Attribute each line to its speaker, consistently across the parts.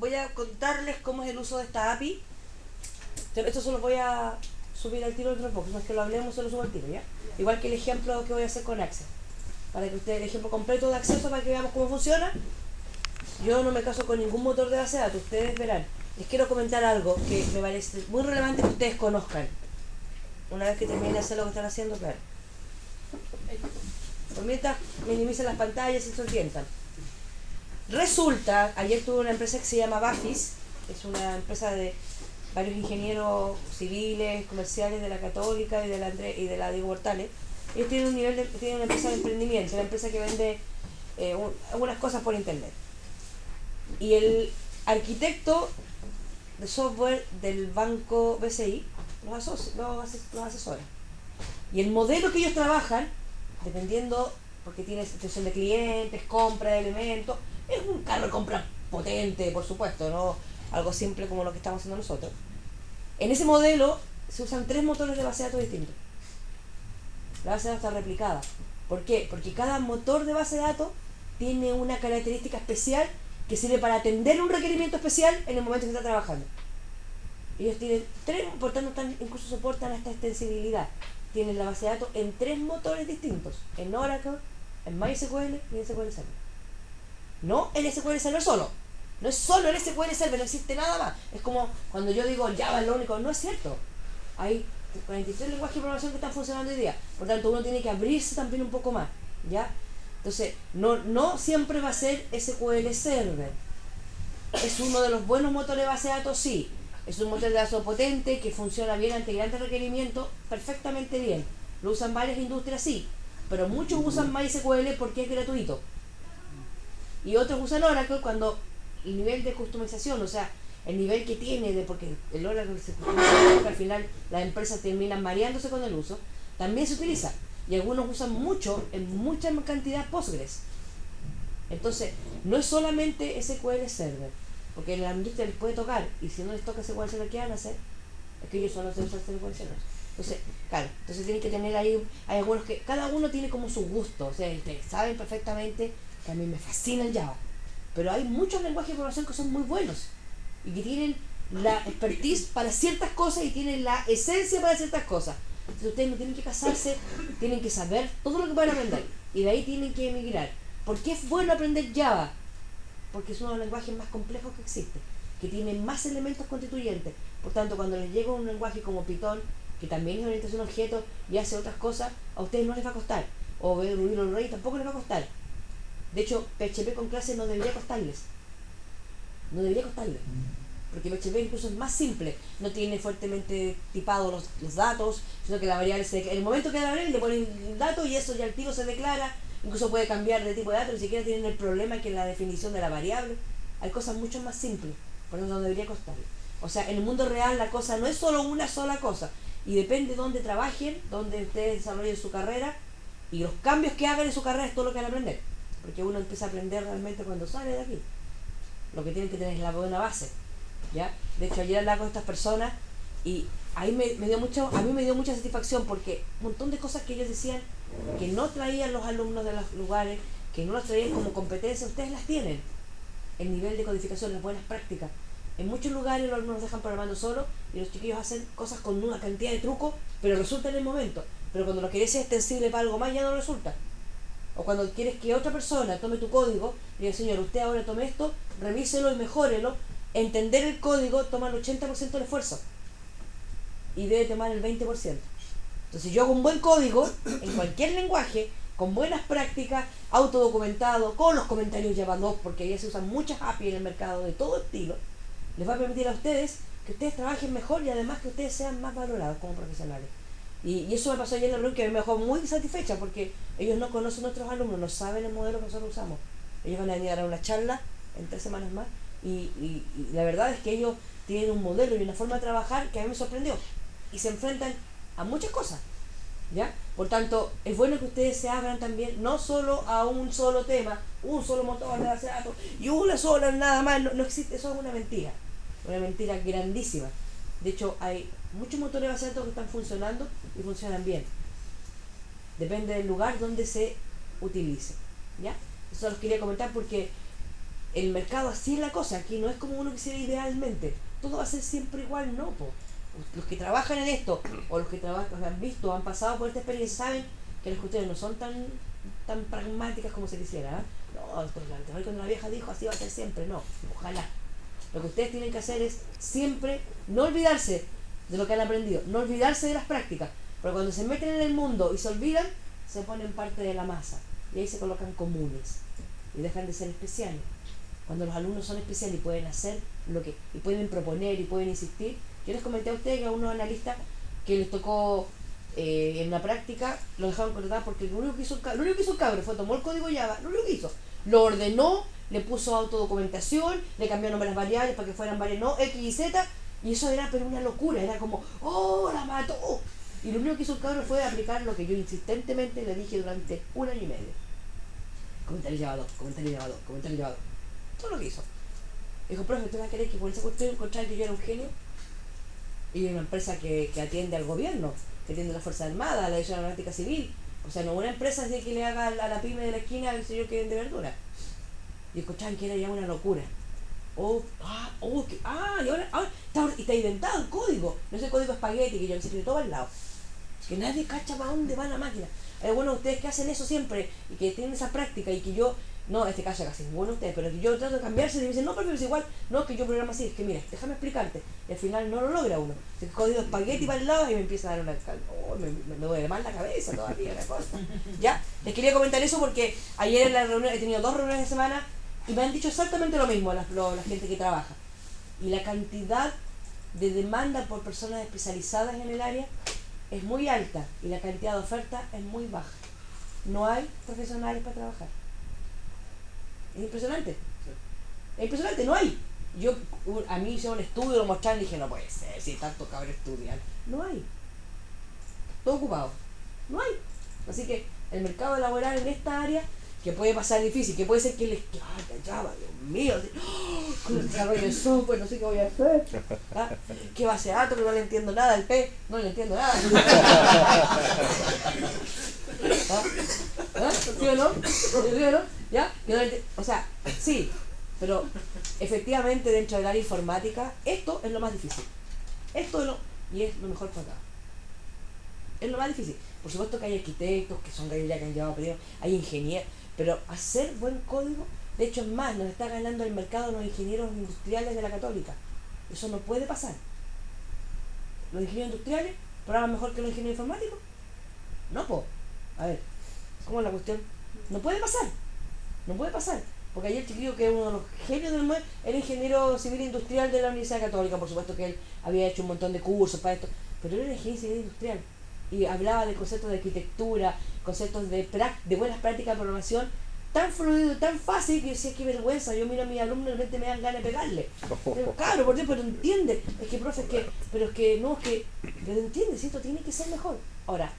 Speaker 1: voy a contarles cómo es el uso de esta API. Esto se lo voy a subir al tiro del Dropbox, no es que lo hablemos, se lo subo al tiro, ¿ya? Igual que el ejemplo que voy a hacer con Access, para que ustedes, el ejemplo completo de acceso para que veamos cómo funciona. Yo no me caso con ningún motor de base de datos, ustedes verán. Les quiero comentar algo que me parece muy relevante que ustedes conozcan. Una vez que terminen de hacer lo que están haciendo, claro. Por mientras minimicen las pantallas y se orientan. Resulta, ayer tuve una empresa que se llama Bafis, es una empresa de varios ingenieros civiles, comerciales de la Católica y de la Diego Portales. Ellos tienen tienen una empresa de emprendimiento, una empresa que vende algunas cosas por internet. Y el arquitecto de software del banco BCI los asesora. Y el modelo que ellos trabajan, dependiendo, porque tiene atención de clientes, compra de elementos, es un carro de compra potente, por supuesto, no algo simple como lo que estamos haciendo nosotros. En ese modelo se usan 3 motores de base de datos distintos. La base de datos está replicada. ¿Por qué? Porque cada motor de base de datos tiene una característica especial que sirve para atender un requerimiento especial en el momento que está trabajando. Ellos tienen 3, por tanto incluso soportan esta extensibilidad. Tienen la base de datos en 3 motores distintos, en Oracle, en MySQL y en SQL Server. No en SQL Server solo. No es solo el SQL Server, no existe nada más. Es como cuando yo digo Java es lo único, no es cierto. Hay 43 lenguajes de programación que están funcionando hoy día. Por tanto, uno tiene que abrirse también un poco más, ¿ya? Entonces, no siempre va a ser SQL Server. Es uno de los buenos motores de base de datos, sí. Es un motor de datos potente, que funciona bien ante grandes requerimientos, perfectamente bien. Lo usan varias industrias, sí. Pero muchos usan MySQL porque es gratuito. Y otros usan Oracle cuando el nivel de customización, o sea, el nivel que tiene, porque el Oracle se customiza, al final las empresas terminan mareándose con el uso, también se utiliza. Y algunos usan mucho, en mucha cantidad, Postgres. Entonces, no es solamente SQL Server, porque en la industria les puede tocar, y si no les toca SQL Server, ¿qué van a hacer? Es que ellos solo se usan SQL Server. Entonces, claro, tienen que tener ahí, hay algunos que, cada uno tiene como su gusto, o sea, ustedes saben perfectamente que a mí me fascina el Java, pero hay muchos lenguajes de programación que son muy buenos, y que tienen la expertise para ciertas cosas y tienen la esencia para ciertas cosas. Entonces ustedes no tienen que casarse, tienen que saber todo lo que van a aprender, y de ahí tienen que emigrar. ¿Por qué es bueno aprender Java? Porque es uno de los lenguajes más complejos que existe, que tiene más elementos constituyentes. Por tanto, cuando les llega un lenguaje como Python, que también es orientación a objetos y hace otras cosas, a ustedes no les va a costar. O Ruby on Rails tampoco les va a costar. De hecho, PHP con clases no debería costarles. No debería costarles. Porque PHP incluso es más simple. No tiene fuertemente tipados los datos, sino que la variable en el momento que la variable le ponen el dato y eso ya el tiro se declara. Incluso puede cambiar de tipo de datos, ni siquiera tienen el problema que es la definición de la variable. Hay cosas mucho más simples, por eso no debería costarle. O sea, en el mundo real la cosa no es solo una sola cosa, y depende de dónde trabajen, dónde ustedes desarrollen su carrera, y los cambios que hagan en su carrera es todo lo que van a aprender. Porque uno empieza a aprender realmente cuando sale de aquí. Lo que tienen que tener es la buena base, ¿ya? De hecho, ayer hablaba con estas personas y ahí a mí me dio mucha satisfacción porque un montón de cosas que ellos decían que no traían los alumnos de los lugares, que no las traían como competencia, ustedes las tienen. El nivel de codificación, las buenas prácticas. En muchos lugares los alumnos dejan programando solo y los chiquillos hacen cosas con una cantidad de trucos, pero resulta en el momento. Pero cuando lo querés ser extensible para algo más, ya no resulta. O cuando quieres que otra persona tome tu código, y diga, señor, usted ahora tome esto, revíselo y mejórelo. Entender el código toma el 80% del esfuerzo y debe tomar el 20%. Entonces yo hago un buen código en cualquier lenguaje, con buenas prácticas, autodocumentado, con los comentarios Java 2, porque ya se usan muchas API en el mercado de todo estilo, les va a permitir a ustedes que ustedes trabajen mejor y además que ustedes sean más valorados como profesionales. Y eso me pasó ayer en la reunión, que me dejó muy satisfecha porque ellos no conocen a nuestros alumnos, no saben el modelo que nosotros usamos. Ellos van a venir a dar una charla en 3 semanas más y la verdad es que ellos tienen un modelo y una forma de trabajar que a mí me sorprendió y se enfrentan a muchas cosas, ¿ya? Por tanto, es bueno que ustedes se abran también, no solo a un solo tema, un solo motor de base de datos y una sola nada más, no existe, eso es una mentira grandísima. De hecho, hay muchos motores de base de datos que están funcionando y funcionan bien. Depende del lugar donde se utilice, ¿ya? Eso los quería comentar porque el mercado así es la cosa, aquí no es como uno quisiera idealmente, todo va a ser siempre igual, no, po. Los que trabajan en esto, o los que trabajan, han visto, han pasado por esta experiencia, saben que las cuestiones no son tan pragmáticas como se quisiera, ¿eh? No, cuando la vieja dijo así va a ser siempre, no, ojalá. Lo que ustedes tienen que hacer es siempre no olvidarse de lo que han aprendido, no olvidarse de las prácticas, pero cuando se meten en el mundo y se olvidan, se ponen parte de la masa y ahí se colocan comunes y dejan de ser especiales. Cuando los alumnos son especiales y pueden hacer y pueden proponer y pueden insistir, yo les comenté a ustedes que a unos analistas que les tocó en la práctica lo dejaron contratar porque lo único que hizo el cabro fue tomó el código Java, lo único que hizo, lo ordenó, le puso autodocumentación, le cambió nombres a las variables para que fueran variables no, X y Z, y eso era pero una locura, era como, ¡oh, la mató! Y lo único que hizo el cabro fue aplicar lo que yo insistentemente le dije durante 1 año y medio. Comentario llevado, comentario llevado, comentario llevado. Todo lo que hizo. Dijo, profe, ¿usted va a querer que por esa cuestión encontrar que yo era un genio? Y una empresa que atiende al gobierno, que atiende a la Fuerza Armada, a la División Aeronáutica Civil. O sea, no una empresa así que le haga a la pyme de la esquina el señor que vende verdura. Y escuchaban que era ya una locura. Y ahora está inventado el código. No es el código espagueti que yo se escribe todo al lado. Que nadie cacha para dónde va la máquina. Bueno, ustedes que hacen eso siempre y que tienen esa práctica y que yo, no, en este caso casi ninguno de ustedes, pero que yo trato de cambiarse y me dicen, no, pero es igual, no, es que yo programo así, es que mira, déjame explicarte. Y al final no lo logra uno. El código espagueti para el lado y me empieza a dar una me duele mal la cabeza todavía la cosa. Ya, les quería comentar eso porque ayer en la reunión, he tenido 2 reuniones de semana y me han dicho exactamente lo mismo la gente que trabaja. Y la cantidad de demanda por personas especializadas en el área es muy alta y la cantidad de oferta es muy baja. No hay profesionales para trabajar. Es impresionante. Sí. Es impresionante, no hay. A mí hice un estudio, lo mostraron y dije, no puede ser, si tanto cabrón estudian. No hay. Todo ocupado. No hay. Así que el mercado laboral en esta área, que puede pasar difícil, que puede ser que les Java, Dios mío, con el desarrollo de software, no sé qué voy a hacer. ¿Ah? ¿Qué base de datos? Que no le entiendo nada, el P, no le entiendo nada. ¿Sí o no? ¿Sí o no? ¿Ya? O sea, sí, pero efectivamente dentro del área informática, esto es lo más difícil. Y es lo mejor para acá. Es lo más difícil. Por supuesto que hay arquitectos, que son gallos ya que han llevado pedidos, hay ingenieros, pero hacer buen código, de hecho es más, nos está ganando el mercado los ingenieros industriales de la Católica. Eso no puede pasar. Los ingenieros industriales programan mejor que los ingenieros informáticos. No, po. A ver, ¿cómo es la cuestión? No puede pasar. No puede pasar. Porque ayer el chiquillo, que es uno de los genios del mundo, era ingeniero civil industrial de la Universidad Católica. Por supuesto que él había hecho un montón de cursos para esto, pero él era ingeniero civil industrial y hablaba de conceptos de arquitectura, conceptos de buenas prácticas de programación tan fluido y tan fácil que yo decía, qué vergüenza, yo miro a mis alumnos y de repente me dan ganas de pegarle. Pero claro, por Dios, pero entiende, es que profe, pero entiende, si esto tiene que ser mejor. Ahora,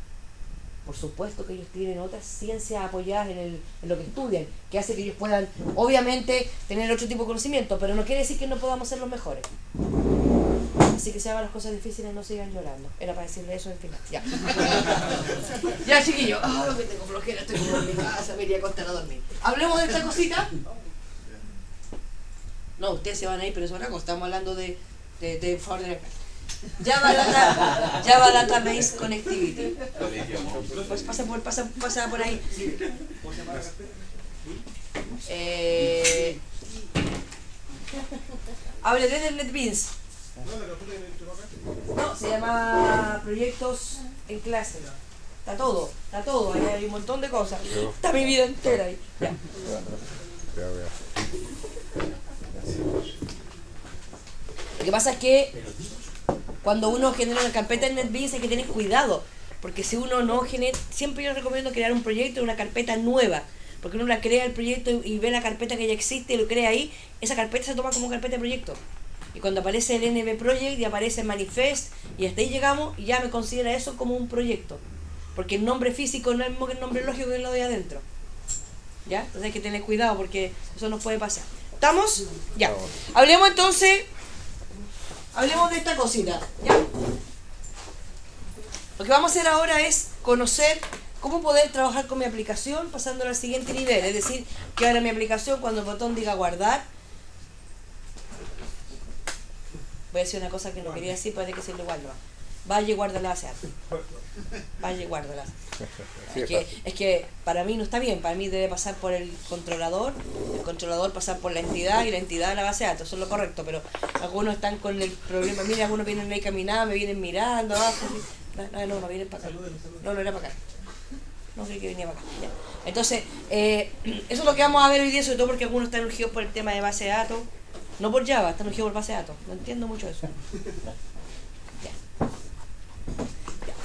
Speaker 1: por supuesto que ellos tienen otras ciencias apoyadas en lo que estudian, que hace que ellos puedan, obviamente, tener otro tipo de conocimiento, pero no quiere decir que no podamos ser los mejores. Así que se hagan las cosas difíciles, no sigan llorando. Era para decirle eso al final. Ya. Ya, chiquillo. Me tengo flojera, estoy como en mi casa, me iría a acostar a dormir. Hablemos de esta cosita. No, ustedes se van a ir, pero eso ahora estamos hablando de Java Database Connectivity. Pues pasa por ahí. Hable de NetBeans. No, se llama proyectos en clase. Está todo, ahí hay un montón de cosas. Está mi vida entera ahí. Ya. Lo que pasa es que cuando uno genera una carpeta en NetBeans hay que tener cuidado, porque si uno no genera, siempre yo recomiendo crear un proyecto en una carpeta nueva, porque uno la crea el proyecto y ve la carpeta que ya existe y lo crea ahí, esa carpeta se toma como carpeta de proyecto. Y cuando aparece el NB Project y aparece el Manifest y hasta ahí llegamos, y ya me considera eso como un proyecto. Porque el nombre físico no es el mismo que el nombre lógico que lo de adentro. ¿Ya? Entonces hay que tener cuidado porque eso nos puede pasar. ¿Estamos? Ya. Hablemos entonces, de esta cosita. ¿Ya? Lo que vamos a hacer ahora es conocer ¿Cómo poder trabajar con mi aplicación pasándola al siguiente nivel? Es decir, que ahora mi aplicación, cuando el botón diga guardar, voy a decir una cosa que no quería decir, puede que sea igual, no. Vaya y guarda la base de datos. Vaya y guárdala. Es que para mí no está bien, para mí debe pasar por el controlador pasar por la entidad y la entidad la base de datos, eso es lo correcto, pero algunos están con el problema, mira, algunos vienen ahí caminando, me vienen mirando abajo, no vienen para acá, no era para acá, no creí que venía para acá, ya. Entonces, eso es lo que vamos a ver hoy día, sobre todo porque algunos están urgidos por el tema de base de datos, no por Java, están urgidos por base de datos, no entiendo mucho eso.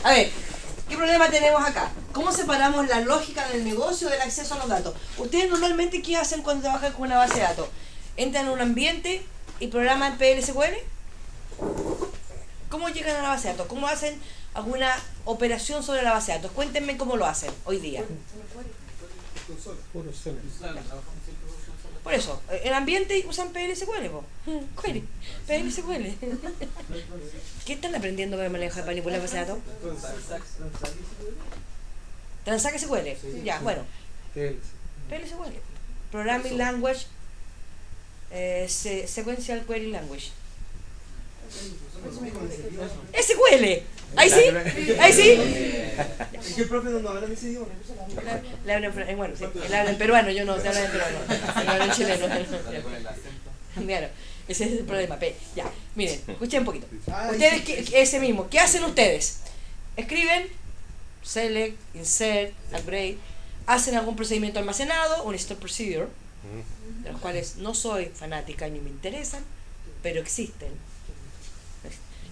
Speaker 1: A ver, ¿qué problema tenemos acá? ¿Cómo separamos la lógica del negocio del acceso a los datos? Ustedes normalmente, ¿qué hacen cuando trabajan con una base de datos? ¿Entran en un ambiente y programan PL/SQL? ¿Cómo llegan a la base de datos? ¿Cómo hacen alguna operación sobre la base de datos? Cuéntenme cómo lo hacen hoy día. Por eso, en ambiente usan PL/SQL, query, PL/SQL. ¿Qué están aprendiendo para manejar, manipular base de datos? Transact SQL. Ya, bueno. PL/SQL. Programming Language, Sequential Query Language. SQL. ¿Ahí sí? ¿Ahí sí?
Speaker 2: Es que el profe no habla en ese idioma.
Speaker 1: Le hablan, bueno, sí, le hablan en peruano, yo no te hablo en peruano, le hablo en chileno. Claro, ese es el problema. Ya, miren, escuchen un poquito. Ustedes, ese mismo, ¿qué hacen ustedes? Escriben, select, insert, upgrade, hacen algún procedimiento almacenado, un store procedure, de los cuales no soy fanática ni me interesan, pero existen.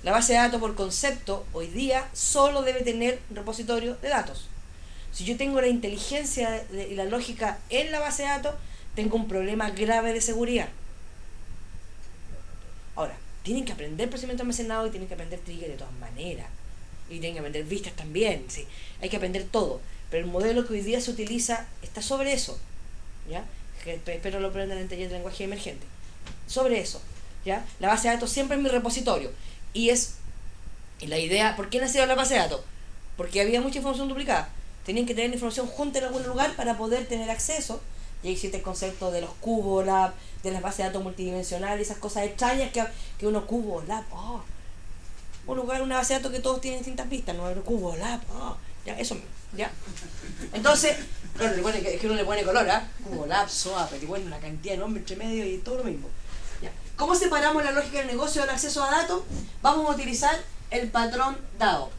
Speaker 1: La base de datos por concepto hoy día solo debe tener un repositorio de datos. Si yo tengo la inteligencia y la lógica en la base de datos, tengo un problema grave de seguridad. Ahora, tienen que aprender procedimiento almacenado y tienen que aprender trigger de todas maneras. Y tienen que aprender vistas también, sí. Hay que aprender todo. Pero el modelo que hoy día se utiliza está sobre eso. ¿Ya? Espero lo aprendan en el taller de lenguaje emergente. Sobre eso. ¿Ya? La base de datos siempre es mi repositorio. Y la idea, ¿por qué nació la base de datos? Porque había mucha información duplicada. Tenían que tener información junta en algún lugar para poder tener acceso. Y existe el concepto de los CuboLab, de las bases de datos multidimensionales, esas cosas extrañas que uno CuboLab, un lugar, una base de datos que todos tienen distintas vistas, no CuboLab, ya, eso mismo, ya. Entonces, claro, es que uno le pone color, CuboLab, SOAP, y bueno, una cantidad de nombres entre medio y todo lo mismo. Ya. ¿Cómo separamos la lógica del negocio del acceso a datos? Vamos a utilizar el patrón DAO,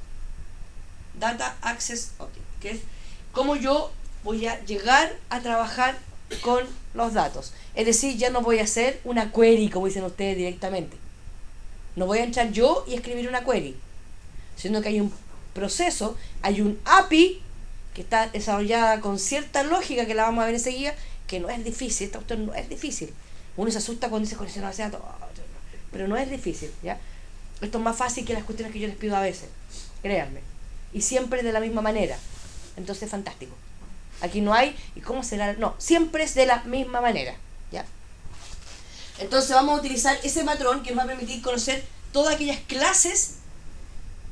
Speaker 1: Data Access Object, que es cómo yo voy a llegar a trabajar con los datos. Es decir, ya no voy a hacer una query, como dicen ustedes directamente. No voy a entrar yo y escribir una query, sino que hay un proceso, hay un API que está desarrollada con cierta lógica, que la vamos a ver enseguida, que no es difícil, esta cuestión no es difícil. Uno se asusta cuando dice conexión a base de datos, pero no es difícil, ¿ya? Esto es más fácil que las cuestiones que yo les pido a veces, créanme. Y siempre de la misma manera. Entonces es fantástico. Aquí no hay, ¿y cómo será? No, siempre es de la misma manera, ¿ya? Entonces vamos a utilizar ese patrón que nos va a permitir conocer todas aquellas clases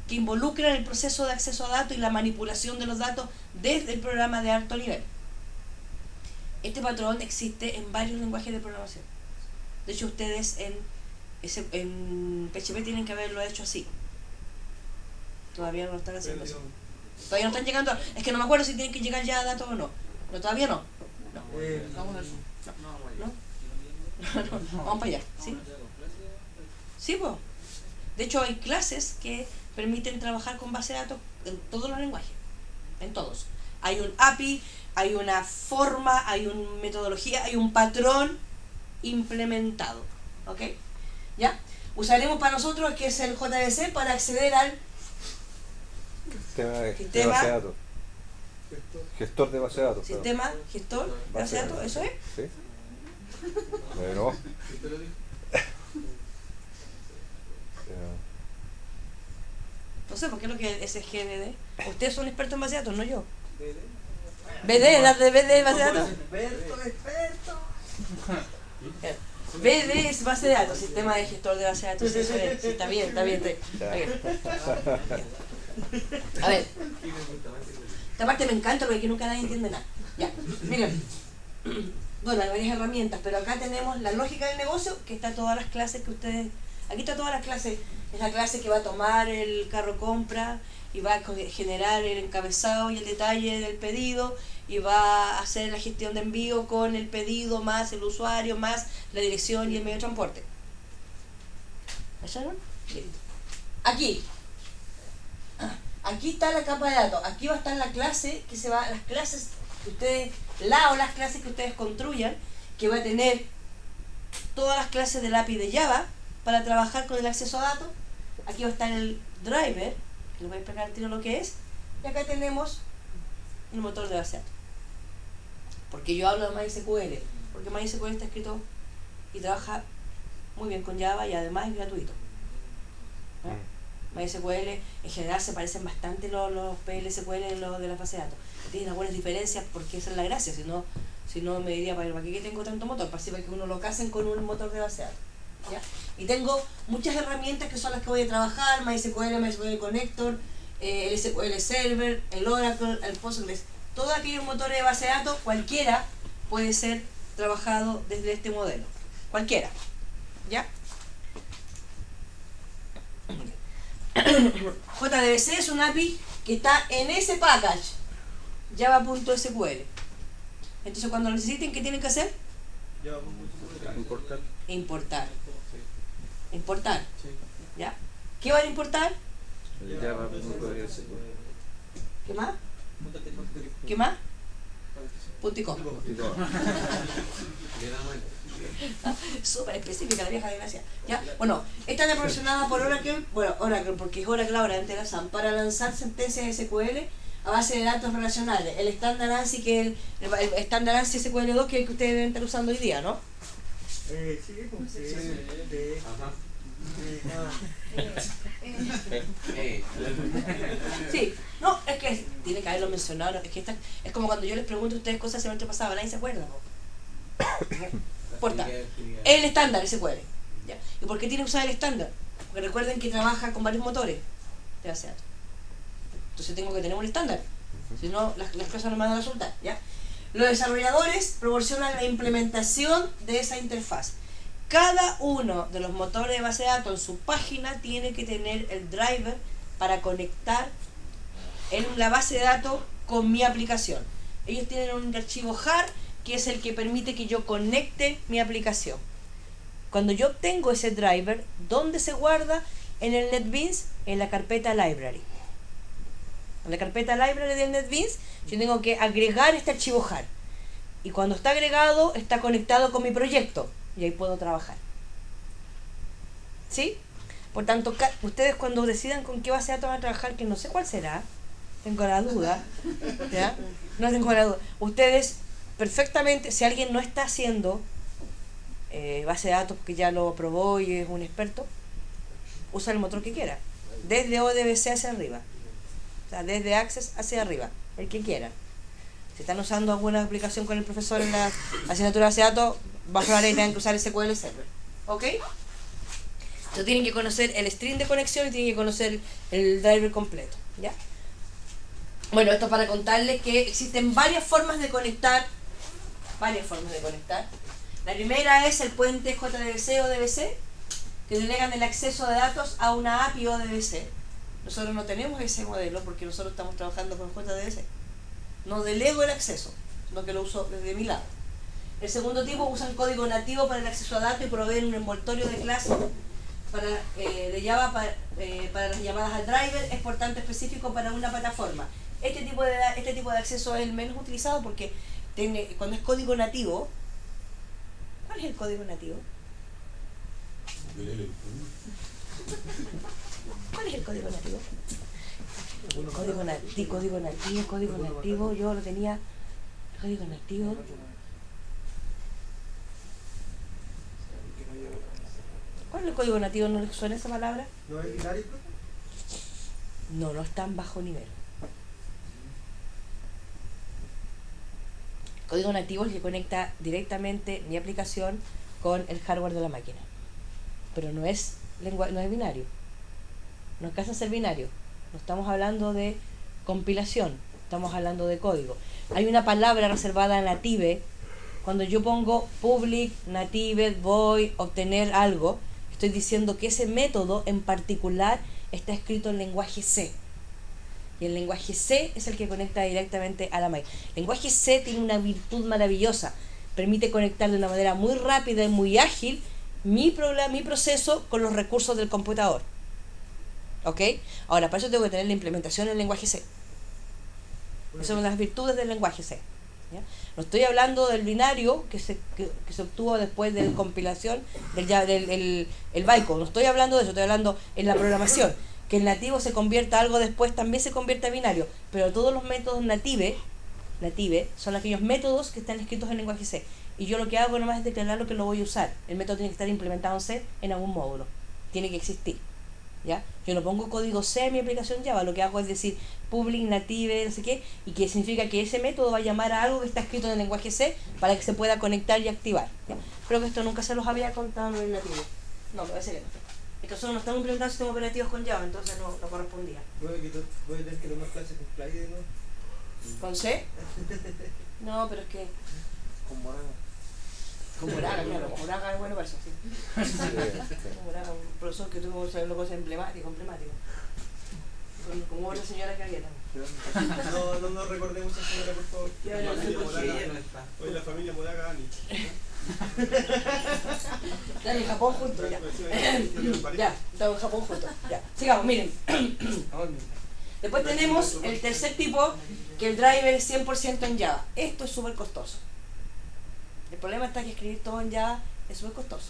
Speaker 1: que involucran el proceso de acceso a datos y la manipulación de los datos desde el programa de alto nivel. Este patrón existe en varios lenguajes de programación. De hecho, ustedes en PHP tienen que haberlo hecho así. Todavía no lo están haciendo así. Todavía no están llegando. Es que no me acuerdo si tienen que llegar ya a datos o no. No, todavía no. No, vamos para allá. ¿Sí? Sí, pues. De hecho, hay clases que permiten trabajar con base de datos en todos los lenguajes. En todos. Hay un API, hay una forma, hay una metodología, hay un patrón implementado. ¿Ok? ¿Ya? Usaremos para nosotros, que es el JDBC, para acceder al
Speaker 3: sistema base de datos. Gestor de base de datos.
Speaker 1: Sistema, gestor de base de datos, ¿eso es?
Speaker 3: Sí. Bueno.
Speaker 1: No sé, ¿por qué es lo que es el GDD? Ustedes son expertos en base de datos, no yo. BD, la de BD base de datos.
Speaker 2: Experto.
Speaker 1: BD es base de datos, sistema de gestor de base de datos. Eso es, sí, está bien. A ver.
Speaker 4: Esta parte me encanta porque aquí nunca nadie entiende nada. Ya, miren. Bueno, hay varias herramientas, pero acá tenemos la lógica del negocio, que está todas las clases que ustedes... Aquí está todas las clases. Es la clase que va a tomar el carro compra y va a generar el encabezado y el detalle del pedido y va a hacer la gestión de envío con el pedido más el usuario más la dirección y el medio de transporte. ¿Cacharon? Aquí está la capa de datos. Aquí va a estar la clase que se va, las clases que ustedes, las clases que ustedes construyan, que va a tener todas las clases del API de Java para trabajar con el acceso a datos. Aquí va a estar el driver, que les voy a explicar al tiro lo que es, y acá tenemos el motor de base de datos. Porque yo hablo de MySQL, porque MySQL está escrito y trabaja muy bien con Java y además es gratuito. MySQL en general se parecen bastante los PLSQL los de la base de datos. Tienen algunas diferencias porque esa es la gracia, si no me diría, ¿para qué tengo tanto motor? Para que uno lo casen con un motor de base de datos. ¿Ya? Y tengo muchas herramientas que son las que voy a trabajar: MySQL, MySQL Connector, el SQL Server, el Oracle, el Postgres. Todos aquellos motores de base de datos, cualquiera puede ser trabajado desde este modelo. Cualquiera. ¿Ya? JDBC es un API que está en ese package, java.sql. Entonces cuando lo necesiten, ¿qué tienen que hacer?
Speaker 3: Importar.
Speaker 4: Importar. ¿Ya? ¿Qué van a importar?
Speaker 3: El Java.sql.
Speaker 4: ¿Qué más? ¿Qué más? Punticom. Súper específica la vieja desgracia. ¿Ya? Bueno, esta está proporcionada por Oracle, Oracle porque es Oracle ahora antes de la SAM, para lanzar sentencias SQL a base de datos relacionales. El estándar ANSI, que es el estándar ANSI SQL2, que es el que ustedes deben estar usando hoy día, ¿no? Sí, no, es que tiene que haberlo mencionado. Es que es como cuando yo les pregunto a ustedes cosas el semestre pasado, nadie se acuerda, ¿no? Importa. Es el estándar SQL. ¿Ya? ¿Y por qué tiene que usar el estándar? Porque recuerden que trabaja con varios motores de base de datos. Entonces tengo que tener un estándar. Si no, las cosas no me van a resultar. ¿Ya? Los desarrolladores proporcionan la implementación de esa interfaz. Cada uno de los motores de base de datos en su página tiene que tener el driver para conectar en la base de datos con mi aplicación. Ellos tienen un archivo jar que es el que permite que yo conecte mi aplicación. Cuando yo obtengo ese driver, ¿dónde se guarda? En el NetBeans, en la carpeta library. En la carpeta library del NetBeans, yo tengo que agregar este archivo jar. Y cuando está agregado, está conectado con mi proyecto. Y ahí puedo trabajar. ¿Sí? Por tanto, ustedes cuando decidan con qué base de datos van a trabajar, que no sé cuál será, tengo la duda, ¿ya? No tengo la duda. Ustedes perfectamente, si alguien no está haciendo base de datos porque ya lo probó y es un experto, usa el motor que quiera. Desde ODBC hacia arriba. O sea, desde Access hacia arriba. El que quiera. Si están usando alguna aplicación con el profesor en la asignatura de base de datos, bajo la ley tienen que usar SQL Server. ¿Ok? Entonces tienen que conocer el string de conexión y tienen que conocer el driver completo. ¿Ya? Bueno, esto para contarles que existen varias formas de conectar. La primera es el puente JDBC o DBC, que delegan el acceso de datos a una API o DBC. Nosotros no tenemos ese modelo porque nosotros estamos trabajando con JDBC. No delego el acceso, sino que lo uso desde mi lado. El segundo tipo usa el código nativo para el acceso a datos y proveen un envoltorio de clase de Java para las llamadas al driver. Es por tanto específico para una plataforma. Este tipo de acceso es el menos utilizado porque cuando es código nativo. ¿Cuál es el código nativo? ¿Cuál es el código nativo? Código nativo, yo lo tenía. Código nativo. ¿Cuál es el código nativo? ¿No le suena esa palabra?
Speaker 2: ¿No es binario?
Speaker 4: No es tan bajo nivel. Código nativo es el que conecta directamente mi aplicación con el hardware de la máquina. Pero no es binario. No alcanza a ser binario. No estamos hablando de compilación. Estamos hablando de código. Hay una palabra reservada a native. Cuando yo pongo public, native, void, obtener algo, estoy diciendo que ese método en particular está escrito en lenguaje C. Y el lenguaje C es el que conecta directamente a la máquina. El lenguaje C tiene una virtud maravillosa. Permite conectar de una manera muy rápida y muy ágil mi proceso con los recursos del computador. ¿Ok? Ahora, para eso tengo que tener la implementación en el lenguaje C. Esas son las virtudes del lenguaje C. ¿Ya? No estoy hablando del binario que se obtuvo después de la compilación del bytecode. No estoy hablando de eso, estoy hablando en la programación. Que el nativo se convierta a algo después también se convierte a binario. Pero todos los métodos native son aquellos métodos que están escritos en lenguaje C. Y yo lo que hago nomás es declarar lo que lo voy a usar. El método tiene que estar implementado en C en algún módulo. Tiene que existir. ¿Ya? Yo no pongo código C en mi aplicación Java, lo que hago es decir public, native, no sé qué, y que significa que ese método va a llamar a algo que está escrito en el lenguaje C para que se pueda conectar y activar. ¿Ya? Creo que esto nunca se los había contado en el nativo. No, parece que no. Nosotros no estamos implementando sistemas operativos con Java, entonces no correspondía.
Speaker 2: Voy a tener que tomar clases con Play, ¿no?
Speaker 4: ¿Con C? No, pero es que...
Speaker 3: Con Moraga.
Speaker 4: Con Moraga, claro, Moraga es bueno para eso, sí. Moraga, un profesor que tuvo que cosas emblemático. Como otra señora que había también.
Speaker 2: No recordemos esa señora, por favor. La familia Moraga. Hoy la familia Moraga, Ani.
Speaker 4: Están en Japón juntos, ya. Ya, estamos en Japón juntos. Ya, sigamos, miren. Después tenemos el tercer tipo, que el driver es 100% en Java. Esto es súper costoso. El problema está que escribir todo en Java es súper costoso.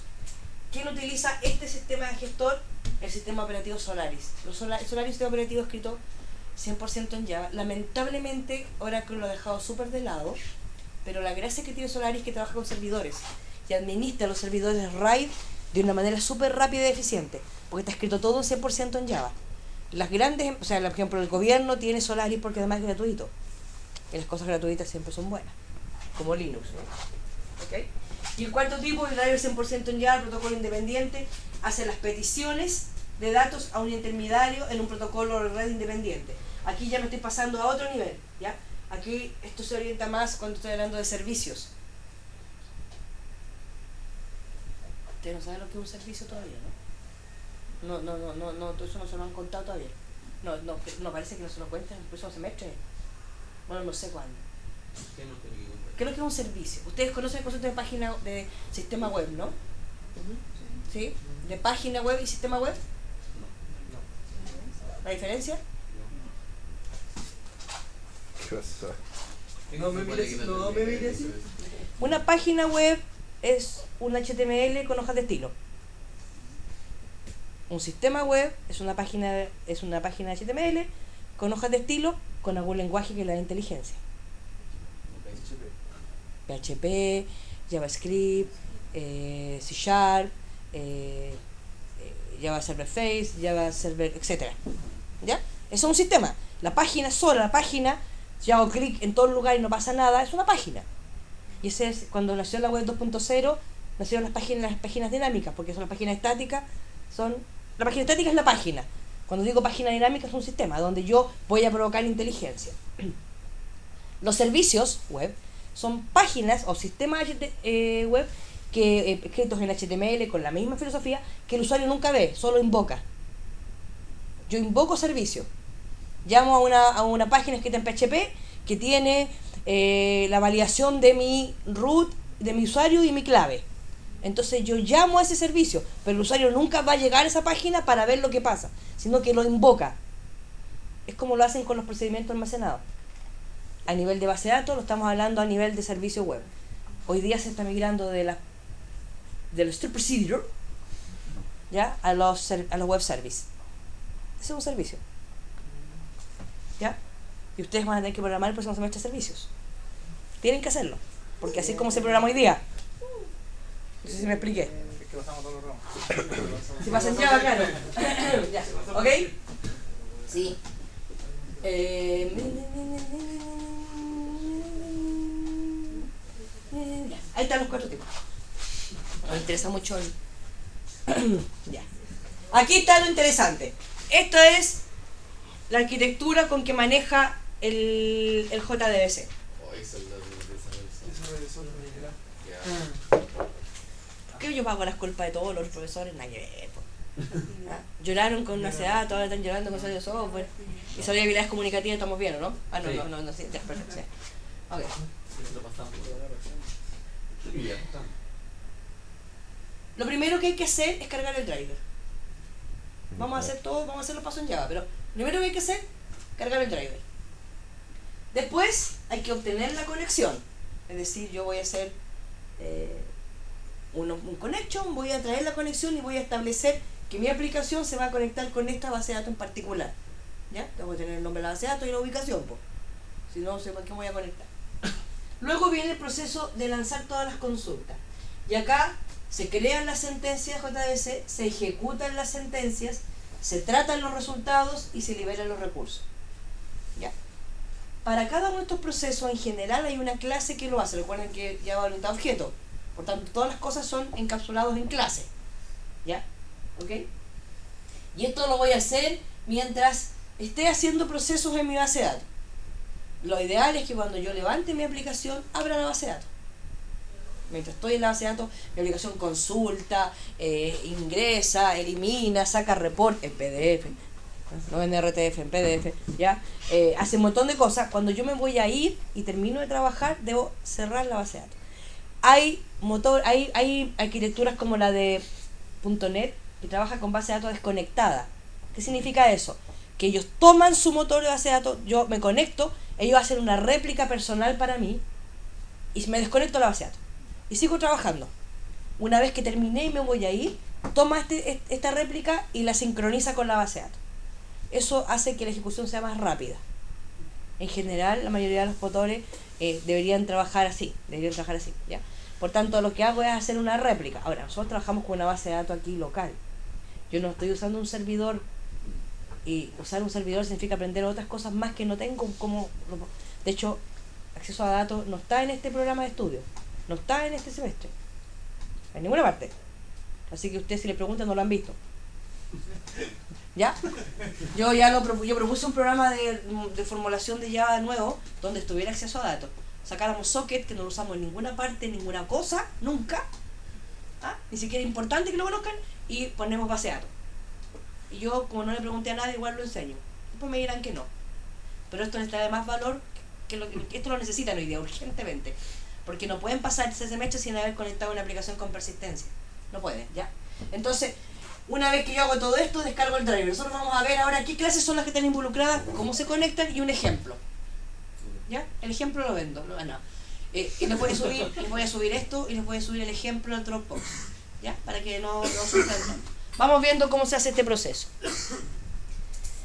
Speaker 4: ¿Quién utiliza este sistema de gestor? El sistema operativo Solaris. Solaris es un sistema operativo escrito 100% en Java. Lamentablemente Oracle lo ha dejado súper de lado, pero la gracia que tiene Solaris es que trabaja con servidores y administra los servidores RAID de una manera súper rápida y eficiente, porque está escrito todo en 100% en Java. Las grandes, o sea, por ejemplo, el gobierno tiene Solaris porque además es gratuito. Y las cosas gratuitas siempre son buenas, como Linux, ¿no? ¿Okay? Y el cuarto tipo, el driver 100% en Java, el protocolo independiente, hace las peticiones de datos a un intermediario en un protocolo de red independiente. Aquí ya me estoy pasando a otro nivel, ¿ya? Aquí esto se orienta más cuando estoy hablando de servicios. Ustedes no saben lo que es un servicio todavía, ¿no? No, todo eso no se lo han contado todavía. No, parece que no se lo cuentan en el próximo semestre. Bueno, no sé cuándo. ¿Qué es lo que es un servicio? Ustedes conocen el concepto de página de sistema web, ¿no? ¿Sí? ¿De página web y sistema web? ¿La diferencia?
Speaker 3: ¿Qué pasa?
Speaker 2: No me mires así.
Speaker 4: Una página web es un HTML con hojas de estilo. Un sistema web es una página HTML con hojas de estilo con algún lenguaje que le da inteligencia. PHP, JavaScript, C#, Java Server Face, Java Server, etc. ¿Ya? Eso es un sistema. La página sola, la página, si hago clic en todo el lugar y no pasa nada, es una página. Y ese es cuando nació la web 2.0, nacieron las páginas dinámicas, porque son las páginas estáticas, la página estática es la página. Cuando digo página dinámica es un sistema donde yo voy a provocar inteligencia. Los servicios web son páginas o sistemas web que escritos en HTML con la misma filosofía que el usuario nunca ve, solo invoca. Yo invoco servicio. Llamo a una página escrita en PHP que tiene la validación de mi root, de mi usuario y mi clave. Entonces yo llamo a ese servicio, pero el usuario nunca va a llegar a esa página para ver lo que pasa, sino que lo invoca. Es como lo hacen con los procedimientos almacenados. A nivel de base de datos lo estamos hablando a nivel de servicio web. Hoy día se está migrando de los Street Procedure, ¿ya? a los web service. Ese es un servicio. ¿Ya? Y ustedes van a tener que programar el próximo semestre servicios. Tienen que hacerlo, porque así es como se programa hoy día. No sé si me expliqué.
Speaker 3: Es que pasamos todos los ramos.
Speaker 4: Si pasan Java, claro. Ya. ¿Ok? Sí. Ahí están los 4 tipos. Me interesa mucho el... Ya. Aquí está lo interesante. Esto es la arquitectura con que maneja el JDBC. ¿Qué yo pago las culpas de todos los profesores? Nada que ver. ¿Ah? Lloraron con una CEDATO, ahora están llorando con Salió Software. Y sobre habilidades comunicativas estamos bien, ¿no? Ah, no, sí. no, sí, ya, perfecto, sí. Ok. Lo primero que hay que hacer es cargar el driver. Vamos a hacer todo, vamos a hacer los pasos en Java, pero lo primero que hay que hacer, cargar el driver. Después hay que obtener la conexión. Es decir, yo voy a hacer un connection, voy a traer la conexión y voy a establecer que mi aplicación se va a conectar con esta base de datos en particular. ¿Ya? Tengo que tener el nombre de la base de datos y la ubicación, pues. Si no, no sé por qué voy a conectar. Luego viene el proceso de lanzar todas las consultas. Y acá se crean las sentencias JDBC, se ejecutan las sentencias, se tratan los resultados y se liberan los recursos. ¿Ya? Para cada uno de estos procesos, en general, hay una clase que lo hace. Recuerden que Java orientado a objeto. Por tanto, todas las cosas son encapsuladas en clase. ¿Ya? ¿Ok? Y esto lo voy a hacer mientras esté haciendo procesos en mi base de datos. Lo ideal es que cuando yo levante mi aplicación, abra la base de datos. Mientras estoy en la base de datos, mi aplicación consulta, ingresa, elimina, saca report en PDF, no en RTF, en PDF, ¿ya? Hace un montón de cosas. Cuando yo me voy a ir y termino de trabajar, debo cerrar la base de datos. Hay arquitecturas como la de .NET que trabaja con base de datos desconectada. ¿Qué significa eso? Que ellos toman su motor de base de datos, yo me conecto, ellos hacen una réplica personal para mí y me desconecto de la base de datos. Y sigo trabajando. Una vez que terminé y me voy a ir, toma esta réplica y la sincroniza con la base de datos. Eso hace que la ejecución sea más rápida. En general, la mayoría de los motores deberían trabajar así, ¿ya? Por tanto, lo que hago es hacer una réplica. Ahora, nosotros trabajamos con una base de datos aquí local. Yo no estoy usando un servidor, y usar un servidor significa aprender otras cosas más que no tengo. De hecho, acceso a datos no está en este programa de estudio, no está en este semestre, en ninguna parte. Así que ustedes, si les preguntan, no lo han visto. ¿Ya? Yo propuse un programa de formulación de Java nuevo donde estuviera acceso a datos. Sacáramos socket, que no lo usamos en ninguna parte, en ninguna cosa, nunca. ¿Ah? Ni siquiera es importante que lo conozcan, y ponemos base de datos. Y yo, como no le pregunté a nadie, igual lo enseño. Después me dirán que no. Pero esto les trae más valor, que esto lo necesitan hoy día, urgentemente. Porque no pueden pasar ese semestre sin haber conectado una aplicación con persistencia. No pueden, ¿ya? Entonces, una vez que yo hago todo esto, descargo el driver. Nosotros vamos a ver ahora qué clases son las que están involucradas, cómo se conectan y un ejemplo. ¿Ya? El ejemplo lo vendo. Y les voy a subir esto y les voy a subir el ejemplo al Dropbox. ¿Ya? Para que no sufran tanto. Vamos viendo cómo se hace este proceso.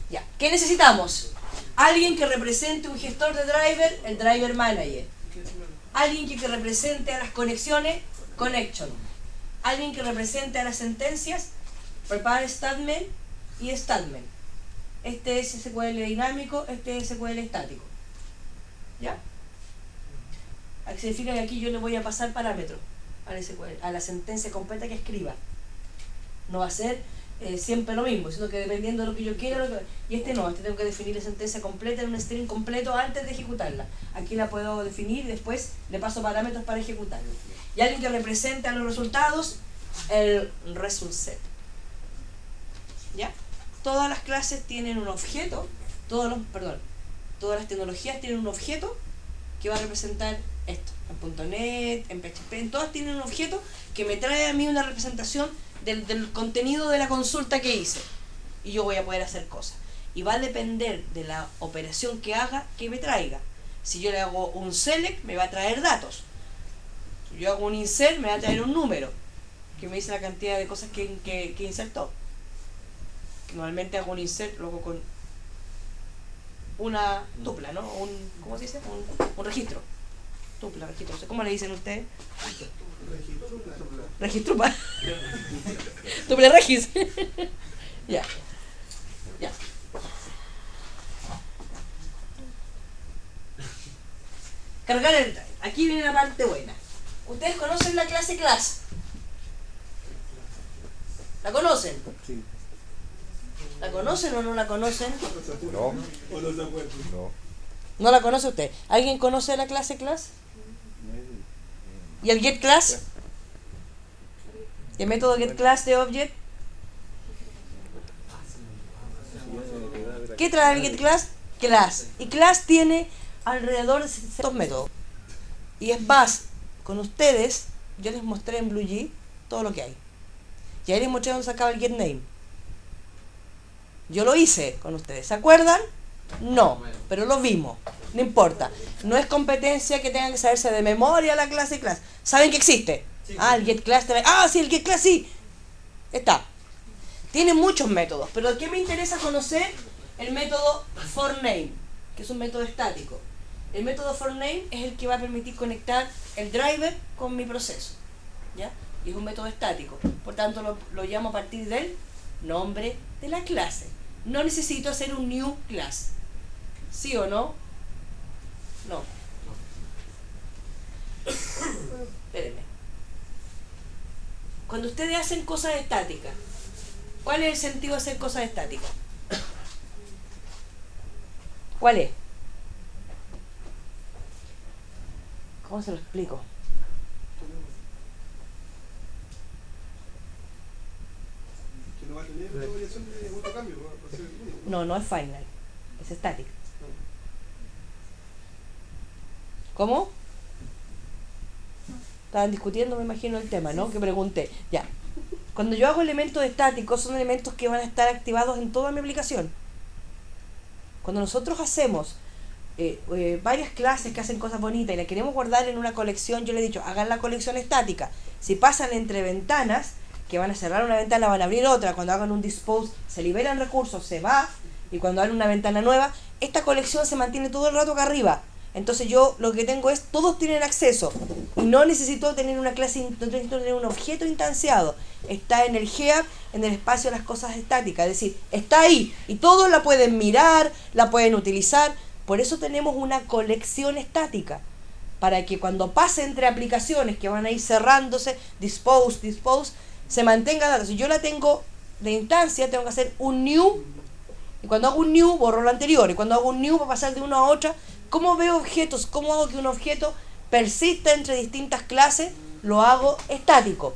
Speaker 4: ¿Ya? ¿Qué necesitamos? Alguien que represente un gestor de driver, el driver manager. Alguien que represente a las conexiones, connection. Alguien que represente a las sentencias, prepare statement y statement. Este es SQL dinámico, este es SQL estático. ¿Ya? Significa que aquí yo le voy a pasar parámetros a la sentencia completa que escriba. No va a ser siempre lo mismo, sino que dependiendo de lo que yo quiera, y tengo que definir la sentencia completa en un string completo antes de ejecutarla. Aquí la puedo definir y después le paso parámetros para ejecutarlo. Y alguien que represente a los resultados, el result set. ¿Ya? Todas las clases tienen un objeto, todas las tecnologías tienen un objeto que va a representar esto. En .NET, en PHP, en todas tienen un objeto que me trae a mí una representación del contenido de la consulta que hice. Y yo voy a poder hacer cosas. Y va a depender de la operación que haga, que me traiga. Si yo le hago un select, me va a traer datos. Si yo hago un insert, me va a traer un número que me dice la cantidad de cosas que insertó. Normalmente hago un insert, luego con una tupla, ¿no? ¿Cómo se dice? Un registro. Tupla, registro. ¿Cómo le dicen ustedes? Registro. Tupla regis. Ya. Cargar el drive. Aquí viene la parte buena. ¿Ustedes conocen la clase class? ¿La conocen?
Speaker 3: Sí.
Speaker 4: ¿La conocen o no la conocen?
Speaker 3: No.
Speaker 2: ¿O no se acuerdan?
Speaker 3: No.
Speaker 4: ¿No la conoce usted? ¿Alguien conoce la clase class? ¿Y el get class? ¿Y el método get class de object? ¿Qué trae el get class? Class. Y class tiene alrededor de 600 métodos. Y es más, con ustedes, yo les mostré en BlueG todo lo que hay. Y ahí les mostré dónde sacaba el get name. Yo lo hice con ustedes. ¿Se acuerdan? No, pero lo vimos. No importa. No es competencia que tengan que saberse de memoria la clase class. ¿Saben que existe?
Speaker 2: Sí.
Speaker 4: El get class. Sí, el get class sí. Está. Tiene muchos métodos, pero ¿qué me interesa conocer? El método forName, que es un método estático. El método forName es el que va a permitir conectar el driver con mi proceso, ¿ya? Y es un método estático, por tanto lo llamo a partir del nombre de la clase. No necesito hacer un new class. ¿Sí o no? No. Espérenme. Cuando ustedes hacen cosas estáticas, ¿cuál es el sentido de hacer cosas estáticas? ¿Cuál es? ¿Cómo se lo explico?
Speaker 2: Que no va a tener una variación de otro cambio, va a ser único.
Speaker 4: No es final, es estático. ¿Cómo? Estaban discutiendo, me imagino, el tema, ¿no? Que pregunté. Ya. Cuando yo hago elementos estáticos, son elementos que van a estar activados en toda mi aplicación. Cuando nosotros hacemos varias clases que hacen cosas bonitas y las queremos guardar en una colección, yo le he dicho, hagan la colección estática. Si pasan entre ventanas, que van a cerrar una ventana, van a abrir otra, cuando hagan un dispose, se liberan recursos, se va, y cuando abren una ventana nueva, esta colección se mantiene todo el rato acá arriba. Entonces yo lo que tengo es, todos tienen acceso, y no necesito tener una clase, no necesito tener un objeto instanciado. Está en el heap, en el espacio de las cosas estáticas, es decir, está ahí, y todos la pueden mirar, la pueden utilizar. Por eso tenemos una colección estática, para que cuando pase entre aplicaciones que van a ir cerrándose, dispose, se mantenga datos. Si yo la tengo de instancia, tengo que hacer un new, y cuando hago un new, borro lo anterior, y cuando hago un new, para pasar de una a otra. ¿Cómo veo objetos? ¿Cómo hago que un objeto persista entre distintas clases? Lo hago estático.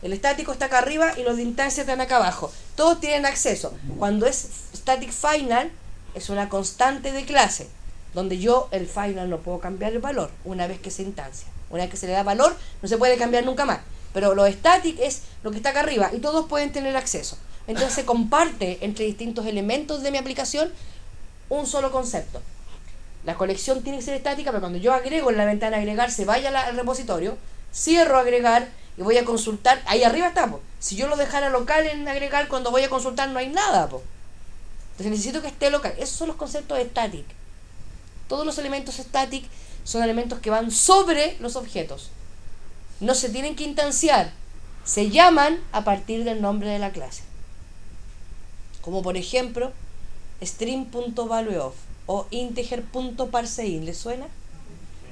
Speaker 4: El estático está acá arriba y los de instancia están acá abajo. Todos tienen acceso. Cuando es static final, es una constante de clase, donde yo, el final, no puedo cambiar el valor una vez que se instancia. Una vez que se le da valor, no se puede cambiar nunca más. Pero lo static es lo que está acá arriba y todos pueden tener acceso. Entonces se comparte entre distintos elementos de mi aplicación un solo concepto. La colección tiene que ser estática, pero cuando yo agrego en la ventana agregar, se vaya al repositorio, cierro agregar y voy a consultar. Ahí arriba está, po. Si yo lo dejara local en agregar, cuando voy a consultar no hay nada, po. Entonces necesito que esté local. Esos son los conceptos de static. Todos los elementos static son elementos que van sobre los objetos. No se tienen que instanciar. Se llaman a partir del nombre de la clase. Como por ejemplo, string.valueOf o integer.parseInt. ¿Les suena?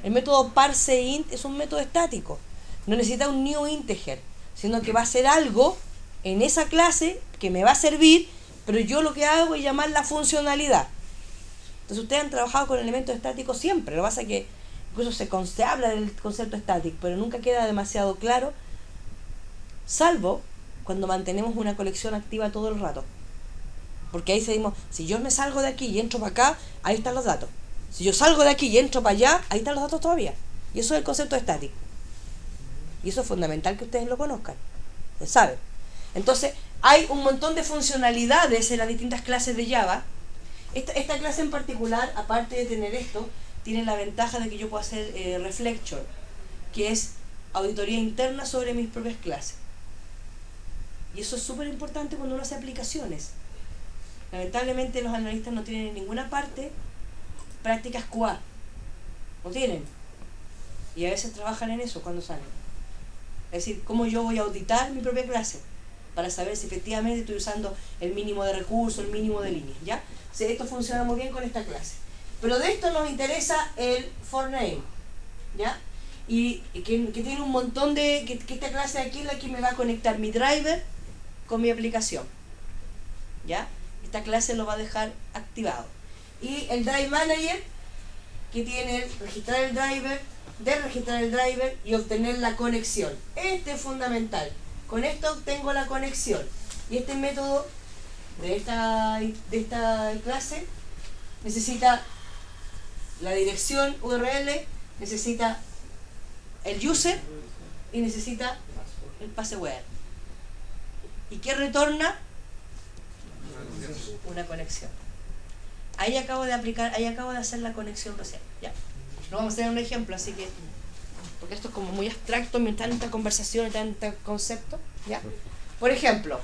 Speaker 4: El método parseInt es un método estático. No necesita un new integer, sino que va a ser algo en esa clase que me va a servir, pero yo lo que hago es llamar la funcionalidad. Entonces ustedes han trabajado con elementos estáticos siempre. Lo que pasa es que incluso se habla del concepto estático, pero nunca queda demasiado claro, salvo cuando mantenemos una colección activa todo el rato. Porque ahí seguimos, si yo me salgo de aquí y entro para acá, ahí están los datos. Si yo salgo de aquí y entro para allá, ahí están los datos todavía. Y eso es el concepto estático. Y eso es fundamental que ustedes lo conozcan. Ustedes saben. Entonces, hay un montón de funcionalidades en las distintas clases de Java. Esta clase en particular, aparte de tener esto, tiene la ventaja de que yo puedo hacer reflection, que es auditoría interna sobre mis propias clases. Y eso es súper importante cuando uno hace aplicaciones. Lamentablemente los analistas no tienen en ninguna parte prácticas QA. No tienen. Y a veces trabajan en eso cuando salen. Es decir, cómo yo voy a auditar mi propia clase para saber si efectivamente estoy usando el mínimo de recursos, el mínimo de líneas, ¿ya? O sea, esto funciona muy bien con esta clase. Pero de esto nos interesa el forName, ¿ya? Y que tiene un montón de... Que esta clase de aquí es la que me va a conectar mi driver con mi aplicación, ¿ya? Esta clase lo va a dejar activado. Y el Drive Manager, que tiene el registrar el driver, desregistrar el driver y obtener la conexión. Este es fundamental. Con esto obtengo la conexión. Y este método de esta clase necesita la dirección URL, necesita el user y necesita el password. ¿Y qué retorna? Una conexión. Ahí acabo de hacer la conexión recién. Ya. Lo vamos a hacer un ejemplo, así que, porque esto es como muy abstracto, me tanta conversación y tanto concepto. ¿Ya? Por ejemplo,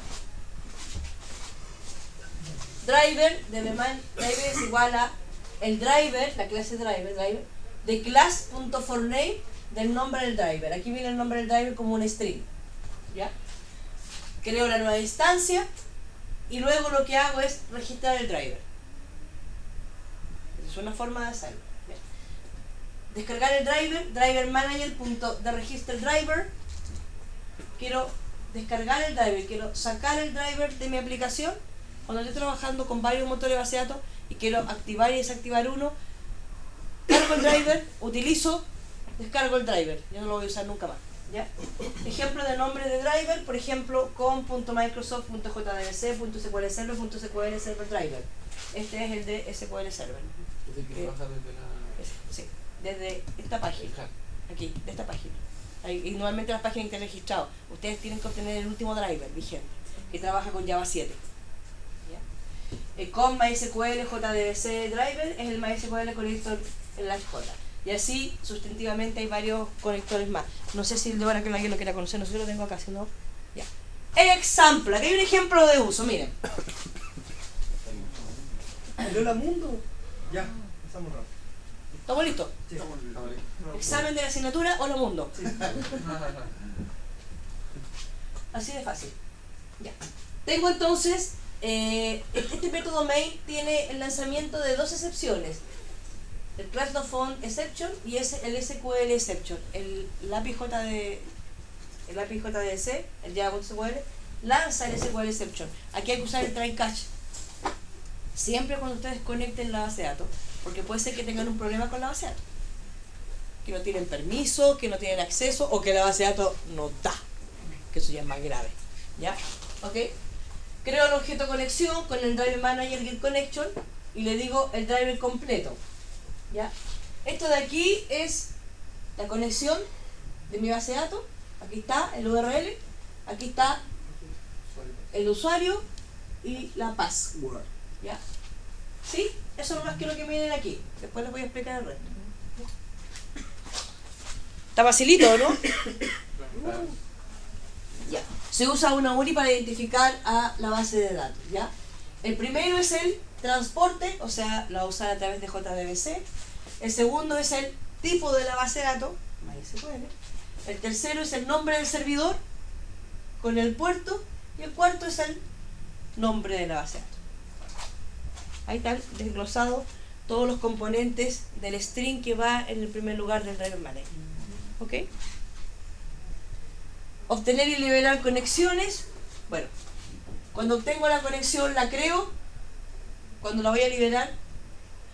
Speaker 4: driver es igual a el driver, la clase driver, de class.forName del nombre del driver. Aquí viene el nombre del driver como un string. ¿Ya? Creo la nueva instancia y luego lo que hago es registrar el driver. Es una forma de hacerlo. ¿Ya? Descargar el driver manager.theregister_driver. Quiero descargar el driver, quiero sacar el driver de mi aplicación. Cuando estoy trabajando con varios motores de base de datos y quiero activar y desactivar uno, cargo el driver, utilizo, descargo el driver. Yo no lo voy a usar nunca más. ¿Ya? Ejemplo de nombre de driver, por ejemplo, com.microsoft.jdbc.sqlserver.sql server driver. Este es el de SQL Server. Sí, desde esta página. Aquí, de esta página. Y normalmente las páginas que han registrado, ustedes tienen que obtener el último driver vigente, que trabaja con Java 7. ¿Ya? Con MySQL JDBC driver es el MySQL conector en la J. Y así, sustantivamente, hay varios conectores más. No sé si el de ahora que alguien lo quiera conocer, no sé si lo tengo acá, si no, ya. Example, aquí hay un ejemplo de uso, miren.
Speaker 2: Lola Mundo. Ya, estamos rápido.
Speaker 4: ¿Estamos listos?
Speaker 2: Sí.
Speaker 4: Examen de la asignatura, Hola Mundo. Sí. Así de fácil. Ya. Tengo entonces, este método main tiene el lanzamiento de dos excepciones. El class.phone exception y el SQL exception. El API JDBC, el Java.sql, lanza el SQL exception. Aquí hay que usar el try catch. Siempre cuando ustedes conecten la base de datos, porque puede ser que tengan un problema con la base de datos. Que no tienen permiso, que no tienen acceso o que la base de datos no da. Que eso ya es más grave. ¿Ya? ¿Ok? Creo el objeto conexión con el driver manager get connection y le digo el driver completo. ¿Ya? Esto de aquí es la conexión de mi base de datos. Aquí está el URL, aquí está el usuario y la password. ¿Ya? ¿Sí? Eso es más que lo que vienen aquí. Después les voy a explicar el resto. Está facilito, ¿no? Ya. Se usa una URI para identificar a la base de datos. ¿Ya? El primero es el transporte, o sea, lo va a usar a través de JDBC. El segundo es el tipo de la base de datos, MySQL. El tercero es el nombre del servidor con el puerto. Y el cuarto es el nombre de la base de datos. Ahí están desglosados todos los componentes del string que va en el primer lugar del driver manager. ¿Ok? Obtener y liberar conexiones. Bueno, cuando obtengo la conexión la creo. Cuando la voy a liberar,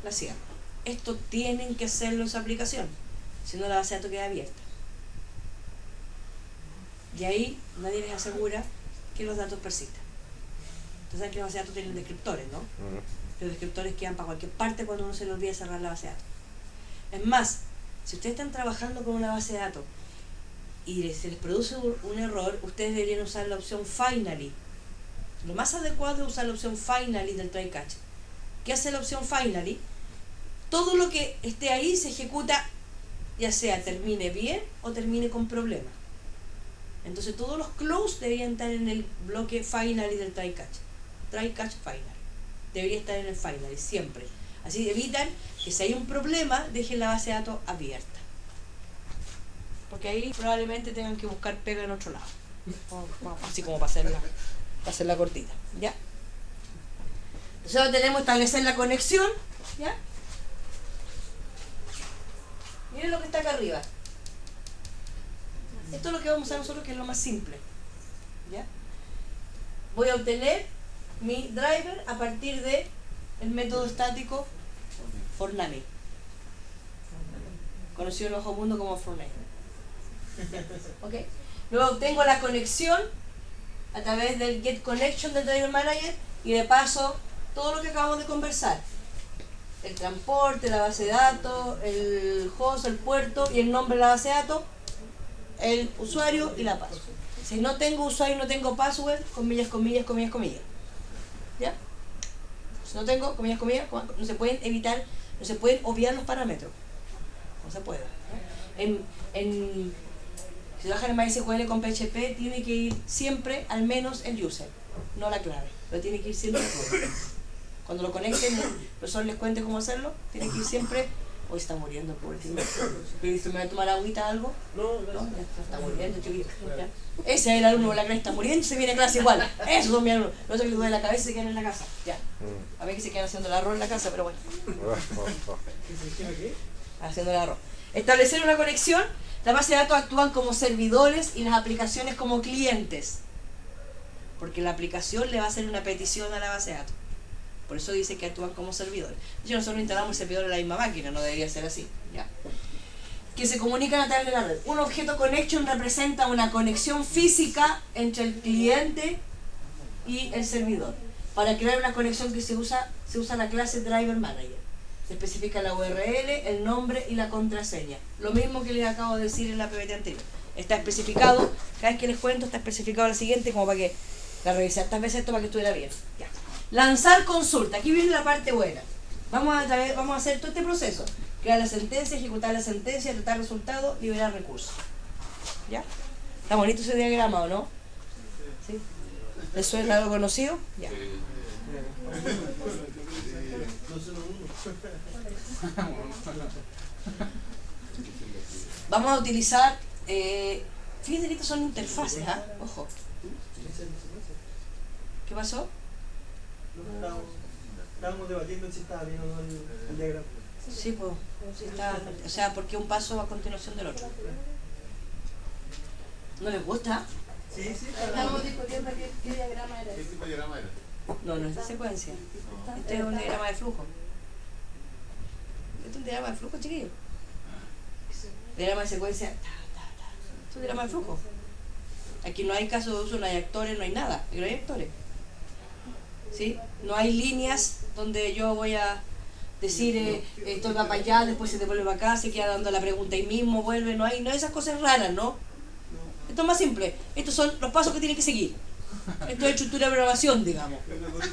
Speaker 4: la cierro. Esto tienen que hacerlo en su aplicación, si no la base de datos queda abierta. Y ahí nadie les asegura que los datos persistan. Ustedes saben que las bases de datos tienen descriptores, ¿no? Los descriptores quedan para cualquier parte cuando uno se le olvida cerrar la base de datos. Es más, si ustedes están trabajando con una base de datos y se les produce un error, ustedes deberían usar la opción Finally. Lo más adecuado es usar la opción Finally del try catch. ¿Qué hace la opción Finally? Todo lo que esté ahí se ejecuta, ya sea termine bien o termine con problemas. Entonces todos los close deberían estar en el bloque Finally del try catch. Try catch Finally. Debería estar en el Finally, siempre. Así evitan que si hay un problema, dejen la base de datos abierta. Porque ahí probablemente tengan que buscar pega en otro lado. Así como para hacerla cortita. ¿Ya? Entonces ahora tenemos que establecer la conexión. ¿Ya? Miren lo que está acá arriba. Esto es lo que vamos a usar nosotros, que es lo más simple. ¿Ya? Voy a obtener mi driver a partir de el método estático Fornami. Conocido en el bajo mundo como Fortnite. ¿Ok? Luego tengo la conexión a través del Get Connection del Driver Manager y de paso todo lo que acabamos de conversar. El transporte, la base de datos, el host, el puerto y el nombre de la base de datos, el usuario y la password. Si no tengo usuario y no tengo password, comillas, comillas, comillas, comillas. ¿Ya? Si no tengo, comillas, comillas, no se pueden evitar, no se pueden obviar los parámetros. No se puede. Si trabajan en MySQL con PHP, tiene que ir siempre al menos el user, no la clave. Pero tiene que ir siempre todo. Cuando lo conecten, el profesor les cuente cómo hacerlo, tiene que ir siempre. Hoy está muriendo, pobrecito. ¿Me va a tomar agüita algo? No, ya está muriendo, chiquillo. Ese es el alumno de la clase, está muriendo y se viene a clase igual. Esos son mis alumnos. Los otros que les duele la cabeza y se quedan en la casa. Ya. A ver que se quedan haciendo el arroz en la casa, pero bueno. Haciendo el arroz. Establecer una conexión. Las bases de datos actúan como servidores y las aplicaciones como clientes. Porque la aplicación le va a hacer una petición a la base de datos. Por eso dice que actúan como servidores. De hecho, nosotros instalamos el servidor en la misma máquina, no debería ser así. ¿Ya? Que se comunican a través de la red. Un objeto connection representa una conexión física entre el cliente y el servidor. Para crear una conexión que se usa la clase Driver Manager. Se especifica la URL, el nombre y la contraseña. Lo mismo que les acabo de decir en la PPT anterior. Está especificado, cada vez que les cuento está especificado la siguiente, como para que la revisé tantas veces esto para que estuviera bien. Ya. Lanzar consulta. Aquí viene la parte buena. Vamos a hacer todo este proceso. Crear la sentencia, ejecutar la sentencia, tratar resultados, liberar recursos. ¿Ya? ¿Está bonito ese diagrama o no? ¿Sí? ¿Les suena algo conocido? Ya. Vamos a utilizar, fíjense que estas son interfaces, ¿ah? Ojo. ¿Qué pasó?
Speaker 2: Estábamos debatiendo si estaba bien o no el diagrama.
Speaker 4: Sí, pues, sí está, o sea, porque un paso va a continuación del otro. ¿No les gusta?
Speaker 2: Sí.
Speaker 5: Estábamos discutiendo qué diagrama era.
Speaker 3: ¿Qué tipo de diagrama era?
Speaker 4: No es de secuencia. Este es un diagrama de flujo. Este es un diagrama de flujo, chiquillo. Diagrama de secuencia. Es un diagrama de flujo. Aquí no hay caso de uso, no hay actores, no hay nada. Aquí no hay actores. ¿Sí? No hay líneas donde yo voy a decir esto va para allá, después se devuelve para acá, se queda dando la pregunta ahí mismo, vuelve, no hay esas cosas raras, ¿no? Esto es más simple, estos son los pasos que tienen que seguir. Esto es estructura de programación, digamos.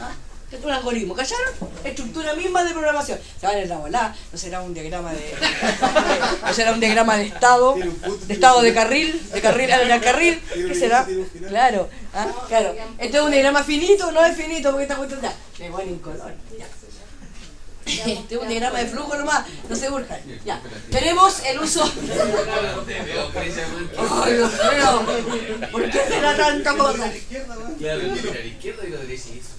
Speaker 4: ¿Ah? Esto es un algoritmo, ¿callaron? Estructura misma de programación. Se van en la volada, no será un diagrama de. No será un diagrama de estado de carril, de carril, ¿qué será? Claro, ¿ah? Claro. Esto es un diagrama finito, no es finito, porque esta cuestión ya. Le ponen en color, ya. Este es un diagrama de flujo nomás, no se burjan. Ya. Tenemos el uso. ¡Ay, Dios mío! ¿Por qué será tanta cosa?
Speaker 6: Claro, mira a la izquierda y la derecha y eso.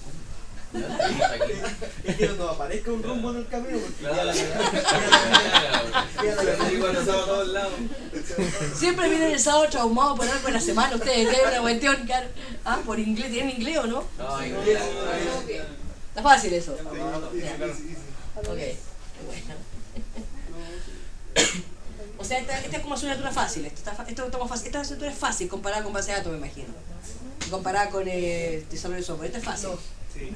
Speaker 2: Es que no aparezca un rumbo en el camino porque
Speaker 4: Siempre vienen el sábado traumado por algo en la semana. Ustedes tienen una cuestión, claro. Ah, por inglés, ¿tienen inglés o no?
Speaker 6: No, inglés.
Speaker 4: Está fácil eso. Ok, bueno. O sea, esta es como asignatura fácil. Esta asignatura es fácil comparada con base de datos, me imagino. Comparada con desarrollo de software. Esta es fácil.
Speaker 2: Sí.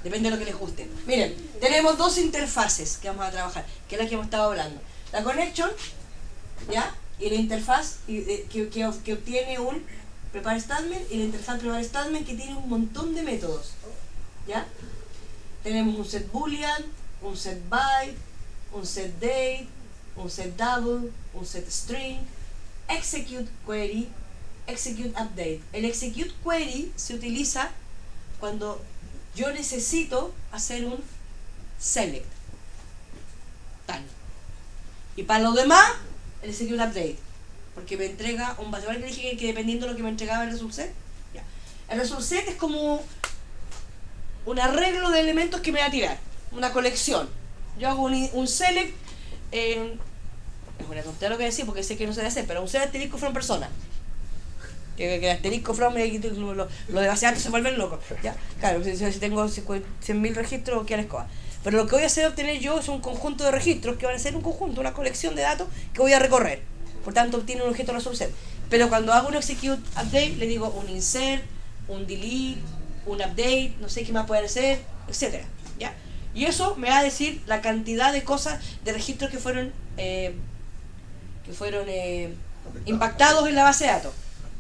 Speaker 4: Depende de lo que les guste. Miren, tenemos dos interfaces que vamos a trabajar, que es la que hemos estado hablando. La connection, ¿ya? Y la interfaz que obtiene un prepare statement y la interfaz prepare statement que tiene un montón de métodos. ¿Ya? Tenemos un set boolean, un set byte, un set date, un set double, un set string, execute query, execute update. El execute query se utiliza cuando yo necesito hacer un select. Tal. Y para lo demás, el execute update. Porque me entrega un base. ¿Vale que dije que dependiendo de lo que me entregaba el result set? Ya. El result set es como un arreglo de elementos que me va a tirar. Una colección. Yo hago un select. Es una tontería lo que decir porque sé que no se debe hacer, pero un select asterisco from persona. Que el asterisco from lo de base de datos se vuelven locos. ¿Ya? Claro, si tengo 100.000 registros, ¿qué les coja? Pero lo que voy a hacer obtener yo es un conjunto de registros que van a ser un conjunto, una colección de datos que voy a recorrer. Por tanto, obtiene un objeto resolución. Pero cuando hago un execute update, le digo un insert, un delete, un update, no sé qué más puede ser, etcétera, ¿ya? Y eso me va a decir la cantidad de cosas, de registros que fueron impactados en la base de datos,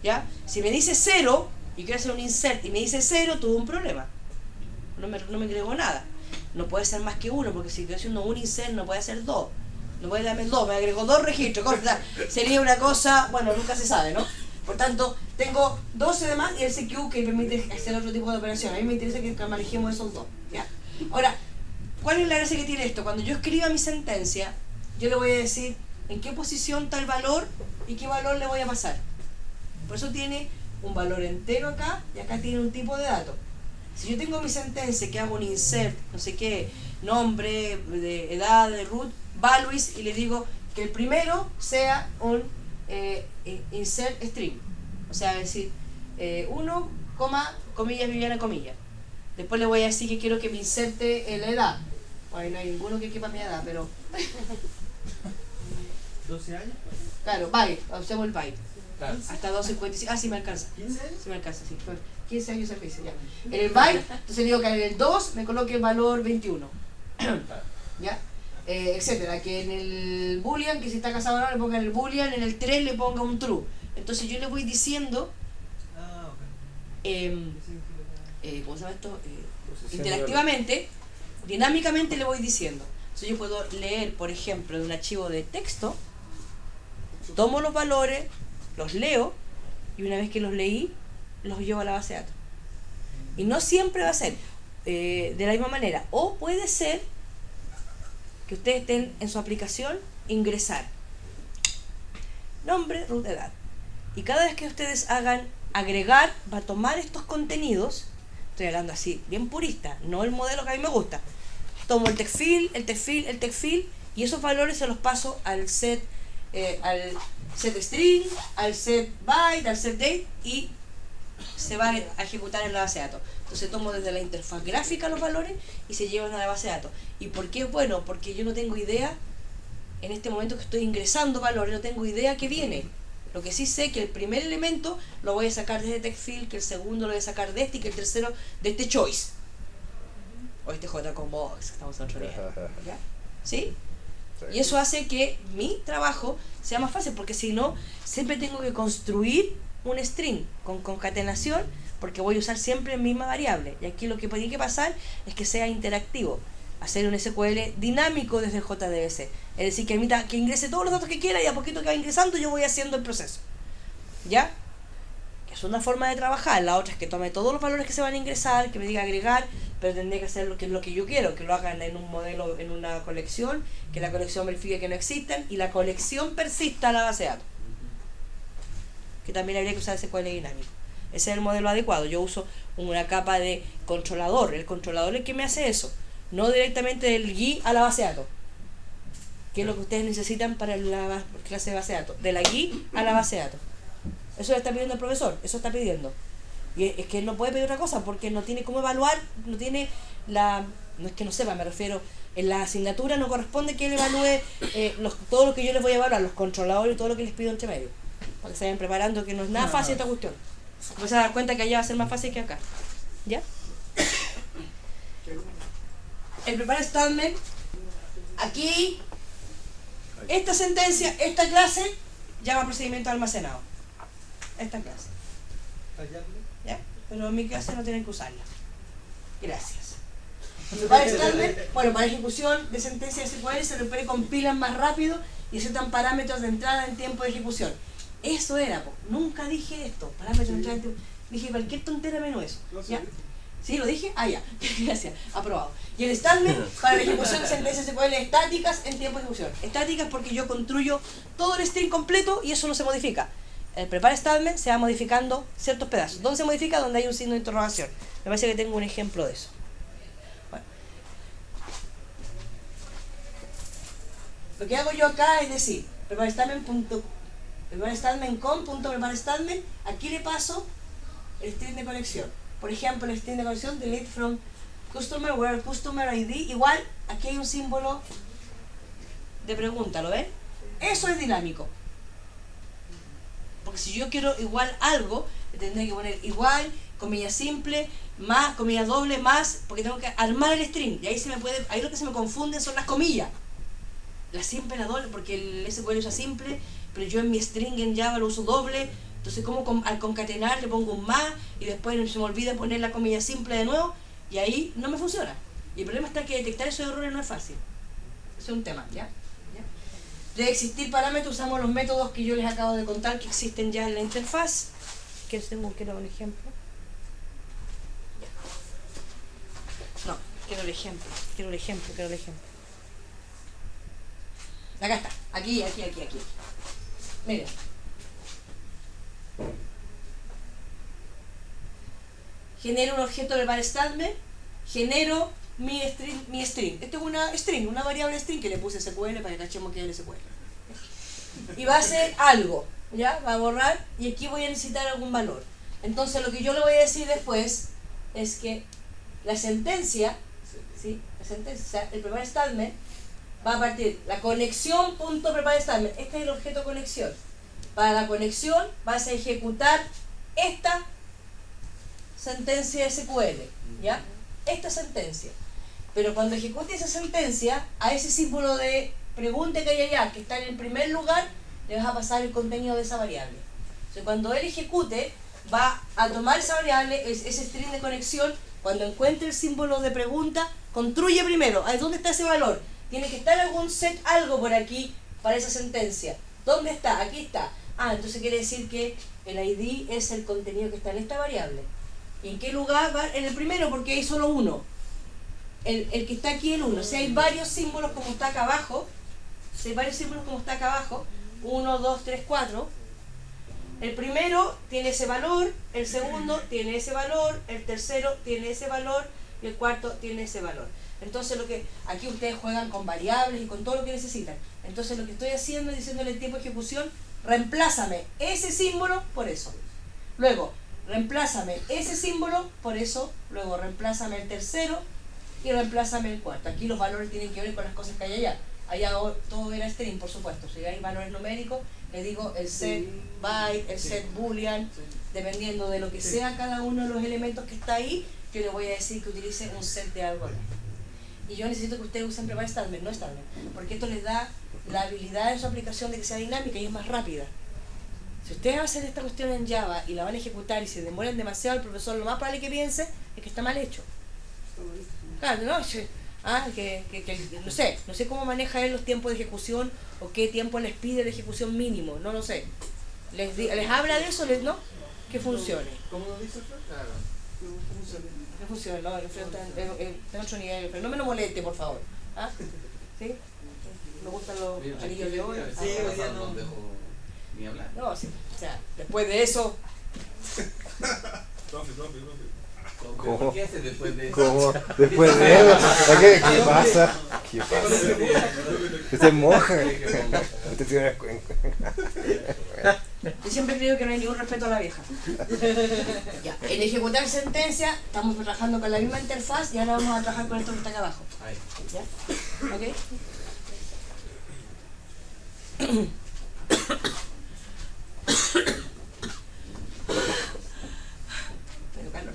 Speaker 4: ¿ya? Si me dice 0 y quiero hacer un insert y me dice 0, tuve un problema. No me agregó nada. No puede ser más que 1, porque si estoy haciendo un insert no puede ser 2. No puede darme 2, me agregó 2 registros. Sería una cosa, bueno, nunca se sabe, ¿no? Por tanto, tengo 12 de más y el CQ que permite hacer otro tipo de operación. A mí me interesa que manejemos esos dos, ¿ya? Ahora, ¿cuál es la gracia que tiene esto? Cuando yo escriba mi sentencia, yo le voy a decir en qué posición está el valor y qué valor le voy a pasar. Por eso tiene un valor entero acá y acá tiene un tipo de dato. Si yo tengo mi sentencia que hago un insert, no sé qué, nombre, de edad, de root, values, y le digo que el primero sea un insert string, o sea, es decir, 1, comillas, Viviana, comillas. Después le voy a decir que quiero que me inserte la edad. Bueno, no hay ninguno que quepa mi edad, pero
Speaker 2: 12 años.
Speaker 4: claro, byte, usemos el byte.
Speaker 6: Claro.
Speaker 4: Hasta 255. Ah, sí me alcanza.
Speaker 2: ¿15 años?
Speaker 4: Sí me alcanza, sí. 15 años de servicio, ya. En el byte, entonces digo que en el 2 me coloque el valor 21. ¿Ya? Etcétera. Que en el boolean, que si está casado ahora, le ponga en el boolean, en el 3 le ponga un true. Entonces yo le voy diciendo, ¿cómo se llama esto? Interactivamente, dinámicamente le voy diciendo. Entonces yo puedo leer, por ejemplo, de un archivo de texto, tomo los valores, los leo, y una vez que los leí, los llevo a la base de datos. Y no siempre va a ser de la misma manera. O puede ser que ustedes estén en su aplicación, ingresar nombre, root, edad. Y cada vez que ustedes hagan agregar, va a tomar estos contenidos, estoy hablando así, bien purista, no el modelo que a mí me gusta. Tomo el text field, y esos valores se los paso al set string, al set byte, al set date, y se va a ejecutar en la base de datos. Entonces tomo desde la interfaz gráfica los valores y se llevan a la base de datos. ¿Y por qué? Bueno, porque yo no tengo idea, en este momento que estoy ingresando valores, no tengo idea qué viene. Lo que sí sé que el primer elemento lo voy a sacar de este text field, que el segundo lo voy a sacar de este y que el tercero de este choice. O este J con box, estamos en otro nivel. ¿Ya? ¿Sí? Y eso hace que mi trabajo sea más fácil, porque si no, siempre tengo que construir un string con concatenación, porque voy a usar siempre la misma variable. Y aquí lo que tiene que pasar es que sea interactivo, hacer un SQL dinámico desde el JDBC. Es decir, que permita que ingrese todos los datos que quiera y a poquito que va ingresando yo voy haciendo el proceso. ¿Ya? Que es una forma de trabajar. La otra es que tome todos los valores que se van a ingresar, que me diga agregar, pero tendría que hacer lo que yo quiero, que lo hagan en un modelo, en una colección, que la colección verifique que no existen y la colección persista a la base de datos. Que también habría que usar SQL dinámico. Ese es el modelo adecuado. Yo uso una capa de controlador. El controlador es el que me hace eso, no directamente del GUI a la base de datos, que es lo que ustedes necesitan para la clase de base de datos, de la GUI a la base de datos. Eso le está pidiendo el profesor, eso está pidiendo. Y es que él no puede pedir otra cosa, porque no tiene cómo evaluar, no tiene la... No es que no sepa, me refiero, en la asignatura no corresponde que él evalúe todo lo que yo les voy a evaluar, los controladores y todo lo que les pido entre medio, para que se vayan preparando, que no es nada fácil esta cuestión. Pues se dan cuenta que allá va a ser más fácil que acá. ¿Ya? El prepare statement, aquí, esta sentencia, esta clase, llama procedimiento almacenado. Esta clase. ¿Ya? Pero en mi clase no tienen que usarla. Gracias. El prepare statement, bueno, para ejecución de sentencias SQL se repare compilan más rápido y aceptan parámetros de entrada en tiempo de ejecución. Eso era, nunca dije esto, parámetros de entrada en tiempo. Dije cualquier tontera menos eso. ¿Ya? ¿Sí lo dije? Ah, ya. Gracias. Aprobado. Y el statement para la ejecución de sentencias SQL estáticas en tiempo de ejecución. Estáticas porque yo construyo todo el string completo y eso no se modifica. El prepare statement se va modificando ciertos pedazos. ¿Dónde se modifica? Donde hay un signo de interrogación. Me parece que tengo un ejemplo de eso. Bueno. Lo que hago yo acá es decir, prepare statement con prepare statement, aquí le paso el string de conexión. Por ejemplo, el string de conexión delete from Customer where customer ID, igual aquí hay un símbolo de pregunta, ¿lo ven? Eso es dinámico. Porque si yo quiero igual algo, tendré que poner igual, comilla simple, más, comilla doble, más, porque tengo que armar el string. Y ahí ahí lo que se me confunden son las comillas. La simple, la doble, porque el SQL usa simple, pero yo en mi string en Java lo uso doble. Entonces, como al concatenar le pongo un más y después se me olvida poner la comilla simple de nuevo y ahí no me funciona. Y el problema está que detectar esos errores no es fácil. Eso es un tema, ¿ya? De existir parámetros usamos los métodos que yo les acabo de contar que existen ya en la interfaz. Quiero un ejemplo. No, quiero el ejemplo. Acá está, aquí. Miren. Genero un objeto de statement, genero mi string. Esto es una variable string que le puse SQL para que cachemos que es el SQL. Y va a hacer algo, ¿ya? Va a borrar y aquí voy a necesitar algún valor. Entonces lo que yo le voy a decir después es que la sentencia, ¿sí? El prepare statement va a partir la conexión punto prepare statement. Este es el objeto conexión. Para la conexión vas a ejecutar esta sentencia SQL, ¿ya? Esta sentencia. Pero cuando ejecute esa sentencia, a ese símbolo de pregunta que hay allá, que está en el primer lugar, le vas a pasar el contenido de esa variable. Entonces, cuando él ejecute, va a tomar esa variable, ese string de conexión, cuando encuentre el símbolo de pregunta, construye primero. ¿Dónde está ese valor? Tiene que estar algún set, algo por aquí, para esa sentencia. ¿Dónde está? Aquí está. Entonces quiere decir que el ID es el contenido que está en esta variable. ¿Y en qué lugar va? En el primero, porque hay solo uno. El que está aquí, el 1. Si hay varios símbolos como está acá abajo, 1, 2, 3, 4, el primero tiene ese valor, el segundo tiene ese valor, el tercero tiene ese valor y el cuarto tiene ese valor. Entonces aquí ustedes juegan con variables y con todo lo que necesitan. Entonces lo que estoy haciendo es diciéndole en tiempo de ejecución, reemplázame ese símbolo por eso. Luego, reemplázame ese símbolo por eso. Luego, reemplázame el tercero y reemplázame el cuarto. Aquí los valores tienen que ver con las cosas que hay allá. Allá todo era string, por supuesto. Si hay valores numéricos, le digo el set byte, el set boolean, dependiendo de lo que sea cada uno de los elementos que está ahí, yo le voy a decir que utilice un set de algo. Y yo necesito que ustedes usen prepare statement, no statement, porque esto les da la habilidad en su aplicación de que sea dinámica y es más rápida. Si ustedes hacen esta cuestión en Java y la van a ejecutar y se demoran demasiado, el profesor lo más probable que piense es que está mal hecho. Claro, no, no sé cómo maneja él los tiempos de ejecución o qué tiempo les pide de ejecución mínimo, no lo sé. Les habla de eso, ¿no? Que funcione.
Speaker 2: ¿Cómo lo dice Fred? Claro.
Speaker 4: Que funcione, no, está en otro nivel. Pero no me lo moleste, por favor. ¿Sí? Me gustan los anillos de oro.
Speaker 6: Sí, hoy día no dejo ni hablar.
Speaker 4: No, sí. O sea, después de eso.
Speaker 6: ¿Por qué haces después de eso?
Speaker 3: ¿Cómo? Después de eso. ¿Qué pasa? ¿Qué pasa? Que se moja.
Speaker 4: Yo siempre creo que no hay ningún respeto a la vieja. Ya. En ejecutar sentencia, estamos trabajando con la misma interfaz y ahora vamos a trabajar con esto que está acá abajo. ¿Ya? ¿Ok?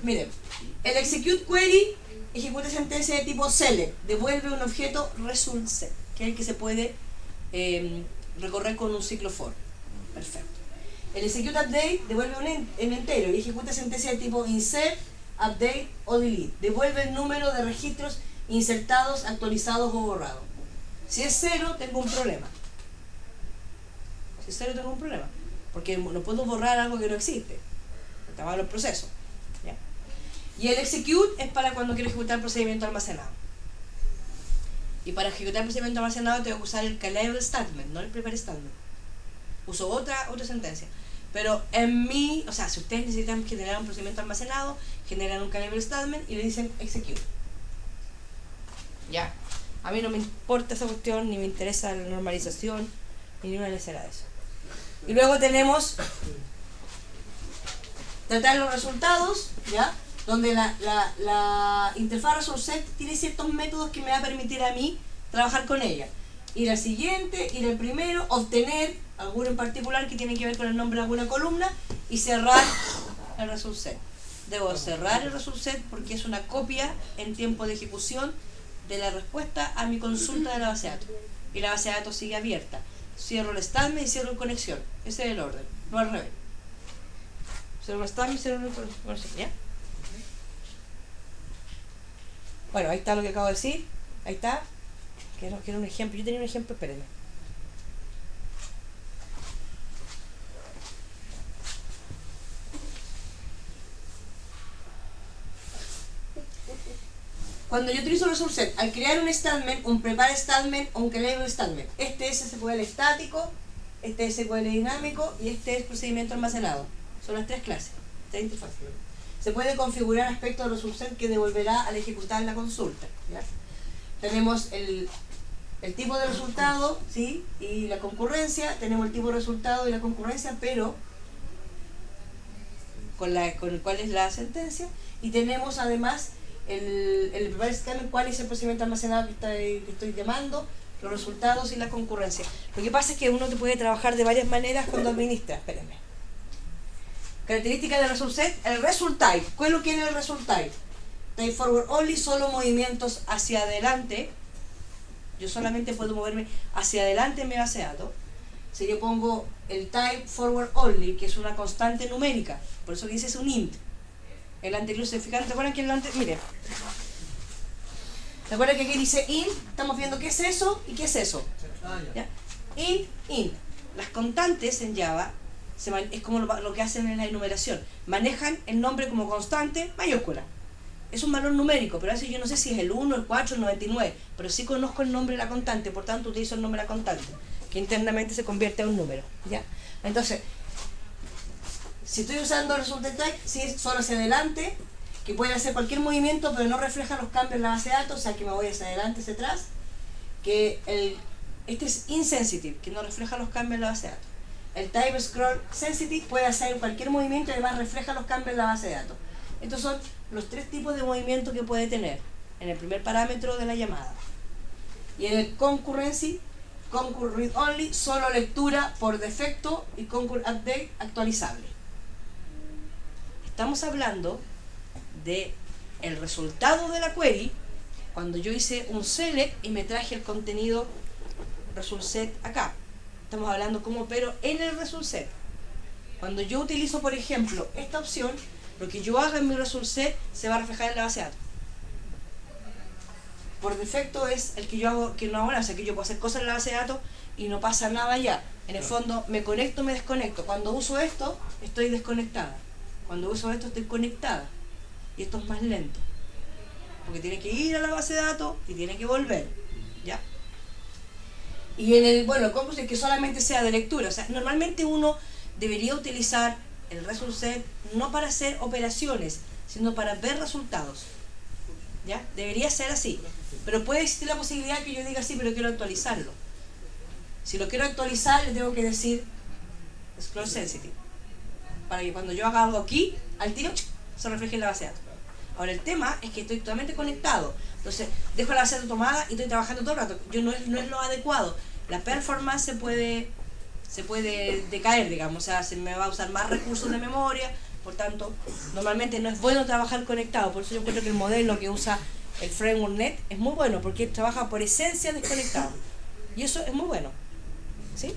Speaker 4: Miren, el execute query ejecuta sentencia de tipo select, devuelve un objeto result set, que es el que se puede recorrer con un ciclo for. Perfecto. El execute update devuelve un entero y ejecuta sentencia de tipo insert, update o delete. Devuelve el número de registros insertados, actualizados o borrados. Si es 0, tengo un problema. Si es 0, tengo un problema. Porque no puedo borrar algo que no existe. Está mal el proceso. ¿Ya? Y el execute es para cuando quiero ejecutar el procedimiento almacenado. Y para ejecutar el procedimiento almacenado tengo que usar el callable statement, no el prepare statement. Uso otra sentencia. Pero o sea, si ustedes necesitan generar un procedimiento almacenado, generan un callable statement y le dicen execute. Ya. A mí no me importa esa cuestión, ni me interesa la normalización, ni ninguna necesidad de eso. Y luego tenemos tratar los resultados, ¿ya? donde la interfaz ResultSet tiene ciertos métodos que me va a permitir a mí trabajar con ella. Ir al siguiente, ir al primero, obtener alguno en particular que tiene que ver con el nombre de alguna columna y cerrar el ResultSet. Debo cerrar el ResultSet porque es una copia en tiempo de ejecución de la respuesta a mi consulta de la base de datos. Y la base de datos sigue abierta. Cierro el statement y cierro el conexión. Ese es el orden, no al revés. Cierro el statement y cierro el conexión, ¿ya? Bueno, ahí está lo que acabo de decir. Ahí está. Quiero un ejemplo. Yo tenía un ejemplo, espérenme. Cuando yo utilizo ResultSet, al crear un statement, un prepare statement o un create statement, este es SQL estático, este es SQL dinámico y este es procedimiento almacenado. Son las tres clases, tres interfaces. Se puede configurar aspectos de ResultSet que devolverá al ejecutar la consulta, ¿ya? Tenemos el tipo de resultado, ¿sí? Y la concurrencia, tenemos el tipo de resultado y la concurrencia, pero con el cual es la sentencia, y tenemos además el prepare statement, cuál es el procedimiento almacenado que estoy llamando, los resultados y la concurrencia. Lo que pasa es que uno te puede trabajar de varias maneras cuando administra. Espérenme. Características del ResultSet, el result type. ¿Cuál es lo que es el result type? Type forward only, solo movimientos hacia adelante. Yo solamente puedo moverme hacia adelante en mi base de datos. Si yo pongo el type forward only, que es una constante numérica, por eso que dice es un int. El anterior se fijan, ¿te acuerdan que el anterior? Miren. ¿Te acuerdan que aquí dice int? Estamos viendo qué es eso y qué es eso. ¿Ya? Int. Las constantes en Java es como lo que hacen en la enumeración. Manejan el nombre como constante mayúscula. Es un valor numérico, pero a veces yo no sé si es el 1, el 4, el 99, pero sí conozco el nombre de la constante, por tanto utilizo el nombre de la constante, que internamente se convierte en un número, ¿ya? Entonces, si estoy usando el result type, sí es solo hacia adelante, que puede hacer cualquier movimiento, pero no refleja los cambios en la base de datos, o sea que me voy hacia adelante, hacia atrás, que este es insensitive, que no refleja los cambios en la base de datos. El type scroll sensitive puede hacer cualquier movimiento y además refleja los cambios en la base de datos. Estos son los tres tipos de movimiento que puede tener en el primer parámetro de la llamada. Y en el concurrency, concur read only, solo lectura por defecto y concur update actualizable. Estamos hablando de el resultado de la query cuando yo hice un select y me traje el contenido ResultSet acá. Estamos hablando como pero en el ResultSet. Cuando yo utilizo, por ejemplo, esta opción, lo que yo haga en mi ResultSet se va a reflejar en la base de datos. Por defecto es el que yo hago, que no hago nada, o sea que yo puedo hacer cosas en la base de datos y no pasa nada ya. En el fondo me conecto, me desconecto. Cuando uso esto, estoy desconectada. Cuando uso esto, estoy conectada. Y esto es más lento. Porque tiene que ir a la base de datos y tiene que volver. ¿Ya? Y en el, bueno, ¿cómo es que solamente sea de lectura? O sea, normalmente uno debería utilizar el ResultSet no para hacer operaciones, sino para ver resultados. ¿Ya? Debería ser así. Pero puede existir la posibilidad que yo diga sí, pero quiero actualizarlo. Si lo quiero actualizar, le tengo que decir scroll sensitive. Para que cuando yo haga algo aquí, al tiro, se refleje en la base de datos. Ahora el tema es que estoy totalmente conectado. Entonces, dejo la base de datos tomada y estoy trabajando todo el rato. No es lo adecuado. La performance se puede decaer, digamos. O sea, se me va a usar más recursos de memoria. Por tanto, normalmente no es bueno trabajar conectado. Por eso yo encuentro que el modelo que usa el Framework Net es muy bueno, porque trabaja por esencia desconectado. Y eso es muy bueno. ¿Sí?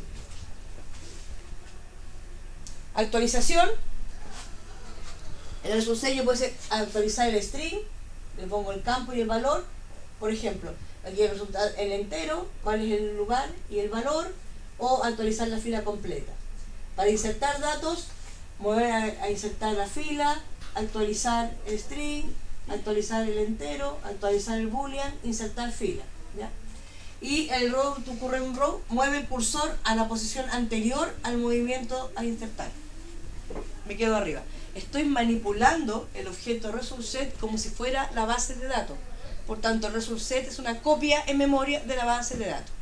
Speaker 4: Actualización. En el ResultSet yo puedo actualizar el string, le pongo el campo y el valor. Por ejemplo, aquí el entero, cuál es el lugar y el valor, o actualizar la fila completa. Para insertar datos, mover a insertar la fila, actualizar el string, actualizar el entero, actualizar el boolean, insertar fila. ¿Ya? Y el row to current row mueve el cursor a la posición anterior al movimiento a insertar. Me quedo arriba. Estoy manipulando el objeto ResultSet como si fuera la base de datos. Por tanto, el ResultSet es una copia en memoria de la base de datos.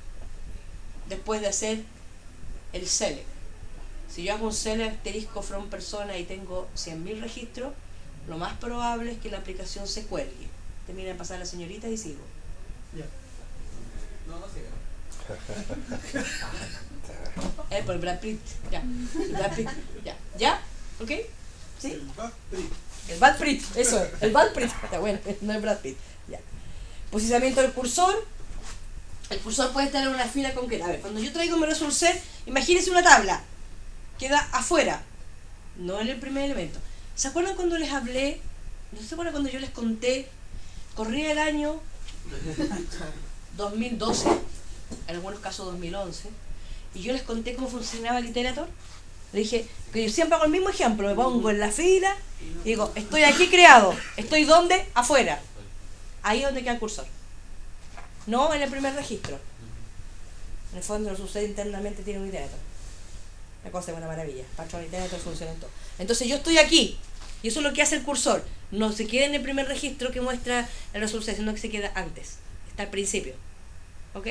Speaker 4: Después de hacer el select. Si yo hago un select asterisco from persona y tengo 100.000 registros, lo más probable es que la aplicación se cuelgue. Termina de pasar la señorita y sigo.
Speaker 2: Ya.
Speaker 6: No, no sé.
Speaker 4: Por el Brad Pitt. Ya. El Brad Pitt. Ya. ¿Ya? ¿Ok? ¿Sí?
Speaker 2: El Backstreet.
Speaker 4: El Brad Pitt. Eso es. El Brad Pitt. Está bueno. No el Brad Pitt. Ya. Posicionamiento del cursor. El cursor puede estar en una fila concreta. A ver, cuando yo traigo mi Result Set, imagínense una tabla. Queda afuera. No en el primer elemento. ¿Se acuerdan cuando les hablé? ¿No se acuerdan cuando yo les conté? Corría el año 2012, en algunos casos 2011, y yo les conté cómo funcionaba Literator. Le dije que yo siempre hago el mismo ejemplo, me pongo en la fila y digo, estoy aquí creado, ¿estoy dónde? Afuera. Ahí es donde queda el cursor. No en el primer registro. En el fondo no sucede internamente, tiene un Literator. La cosa es una maravilla. Patrón Literator funciona en todo. Entonces yo estoy aquí, y eso es lo que hace el cursor. No se queda en el primer registro que muestra el resultado, sino que se queda antes. Está al principio. ¿Ok?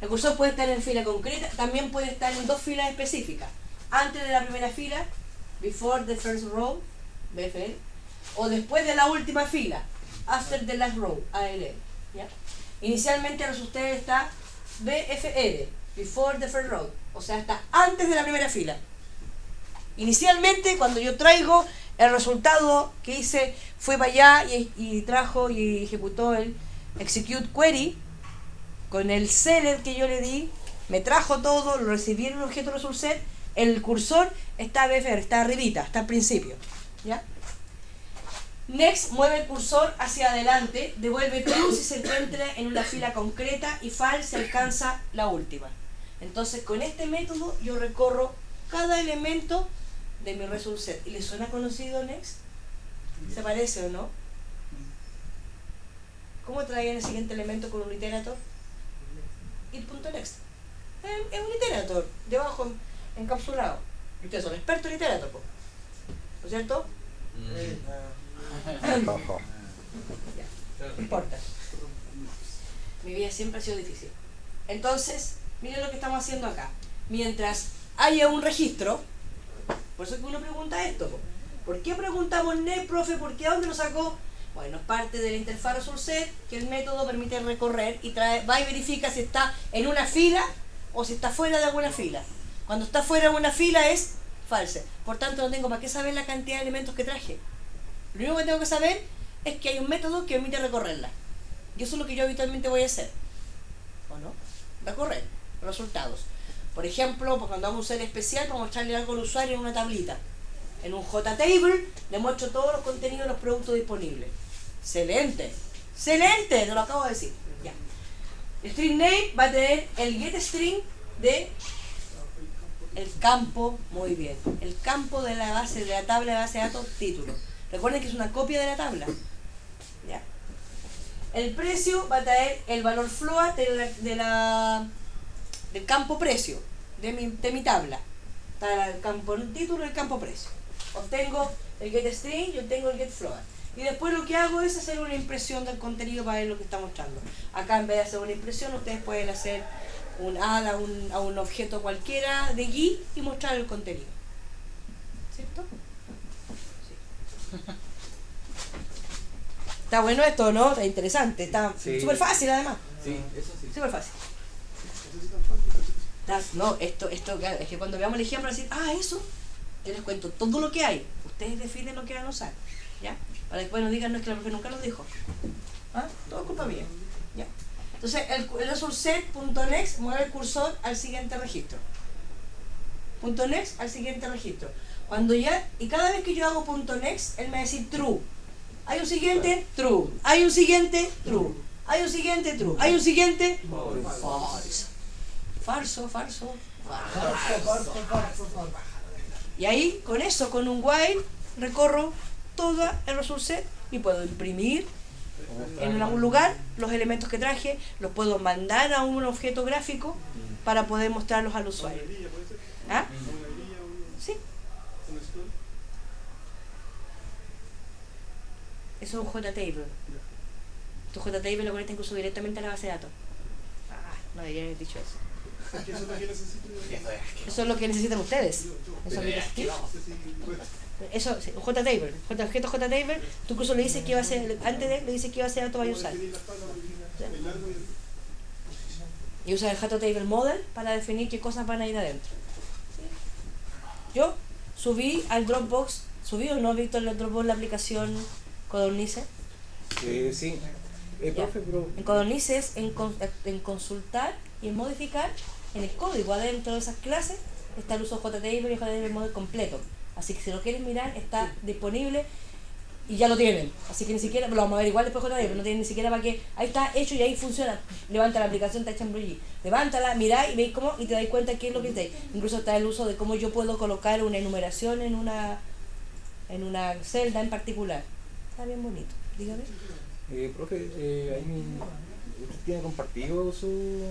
Speaker 4: El cursor puede estar en fila concreta, también puede estar en dos filas específicas. Antes de la primera fila, before the first row, BFL, o después de la última fila, after the last row, AL. ¿Ya? Inicialmente el resultado está BFL, before the first row, o sea, está antes de la primera fila. Inicialmente, cuando yo traigo el resultado que hice, fue para allá y trajo y ejecutó el execute query con el seller que yo le di, me trajo todo, lo recibí en el objeto result set, el cursor está BFR, está arribita, está al principio. ¿Ya? Next mueve el cursor hacia adelante, devuelve true si se encuentra en una fila concreta y false si alcanza la última. Entonces con este método yo recorro cada elemento de mi result set. ¿Y le suena conocido Next? ¿Se parece o no? ¿Cómo traían el siguiente elemento con un iterator? It.next. Es un iterator, debajo encapsulado. Y ustedes son expertos en iterator, ¿no es cierto? Ya, no importa. Mi vida siempre ha sido difícil. Entonces, miren lo que estamos haciendo acá. Mientras haya un registro, por eso es que uno pregunta esto. ¿Por qué preguntamos NET, profe? ¿Por qué? ¿A dónde lo sacó? Bueno, es parte de la interfaz result set que el método permite recorrer y va y verifica si está en una fila o si está fuera de alguna fila. Cuando está fuera de una fila es false. Por tanto, no tengo para qué saber la cantidad de elementos que traje. Lo único que tengo que saber es que hay un método que permite recorrerla. Y eso es lo que yo habitualmente voy a hacer. ¿O no? Recorrer resultados. Por ejemplo, pues cuando hago un set especial para mostrarle algo al usuario en una tablita. En un JTable le muestro todos los contenidos de los productos disponibles. ¡Excelente! ¡Excelente! Te lo acabo de decir. Ya. El string name va a tener el getString de el campo, muy bien, el campo de la base, de la tabla de base de datos título. Recuerden que es una copia de la tabla. ¿Ya? El precio va a traer el valor float del campo precio de mi tabla. Está el campo título y el campo precio. Obtengo el getString y obtengo el getFloat. Y después lo que hago es hacer una impresión del contenido para ver lo que está mostrando. Acá en vez de hacer una impresión, ustedes pueden hacer un add a un objeto cualquiera de GUI y mostrar el contenido. ¿Cierto? Sí. Está bueno esto, ¿no? Está interesante. Está súper fácil además.
Speaker 6: Sí, eso sí.
Speaker 4: Súper fácil. No, esto claro, es que cuando veamos el ejemplo, decir, eso, yo les cuento todo lo que hay. Ustedes definen lo que van a usar. ¿Ya? Para después no digan, no es que la profe nunca lo dijo. Todo es culpa mía. ¿Ya? Entonces, el result set.next mueve el cursor al siguiente registro. .next al siguiente registro. Cuando ya, y cada vez que yo hago .next, él me va a decir true. Hay un siguiente, true. Hay un siguiente, true. Hay un siguiente, true. Hay un siguiente, falso. Falso. Y ahí, con eso, con un while, recorro todo el result set y puedo imprimir en algún lugar los elementos que traje, los puedo mandar a un objeto gráfico para poder mostrarlos al usuario. ¿Ah? Sí. Eso es un JTable. Tu JTable lo conecta incluso directamente a la base de datos. No debería haber dicho eso. Eso es lo que necesitan ustedes. Eso es lo que necesitan.
Speaker 1: Eso, sí, un JTable, objeto JTable, tú incluso le dices que iba a ser, antes de le dices que iba a ser auto usar. Y usa el JTable model para definir qué cosas van a ir adentro. Yo subí al Dropbox, ¿subí o no, Víctor, el Dropbox la aplicación Codornices?
Speaker 3: Sí. Profe, pero...
Speaker 1: En Codornices, en consultar y en modificar, en el código adentro de esas clases está el uso JTable y el JTable model completo. Así que si lo quieren mirar, está disponible y ya lo tienen. Así que ni siquiera, lo vamos a ver igual después JTable, no tienen ni siquiera para que, ahí está hecho y ahí funciona. Levanta la aplicación, está hecha en Bluey. Levántala, mirá y veis cómo, y te dais cuenta qué es lo que está ahí. Incluso está el uso de cómo yo puedo colocar una enumeración en una celda en particular. Está bien bonito, dígame.
Speaker 3: Profe, ahí ¿usted tiene compartido su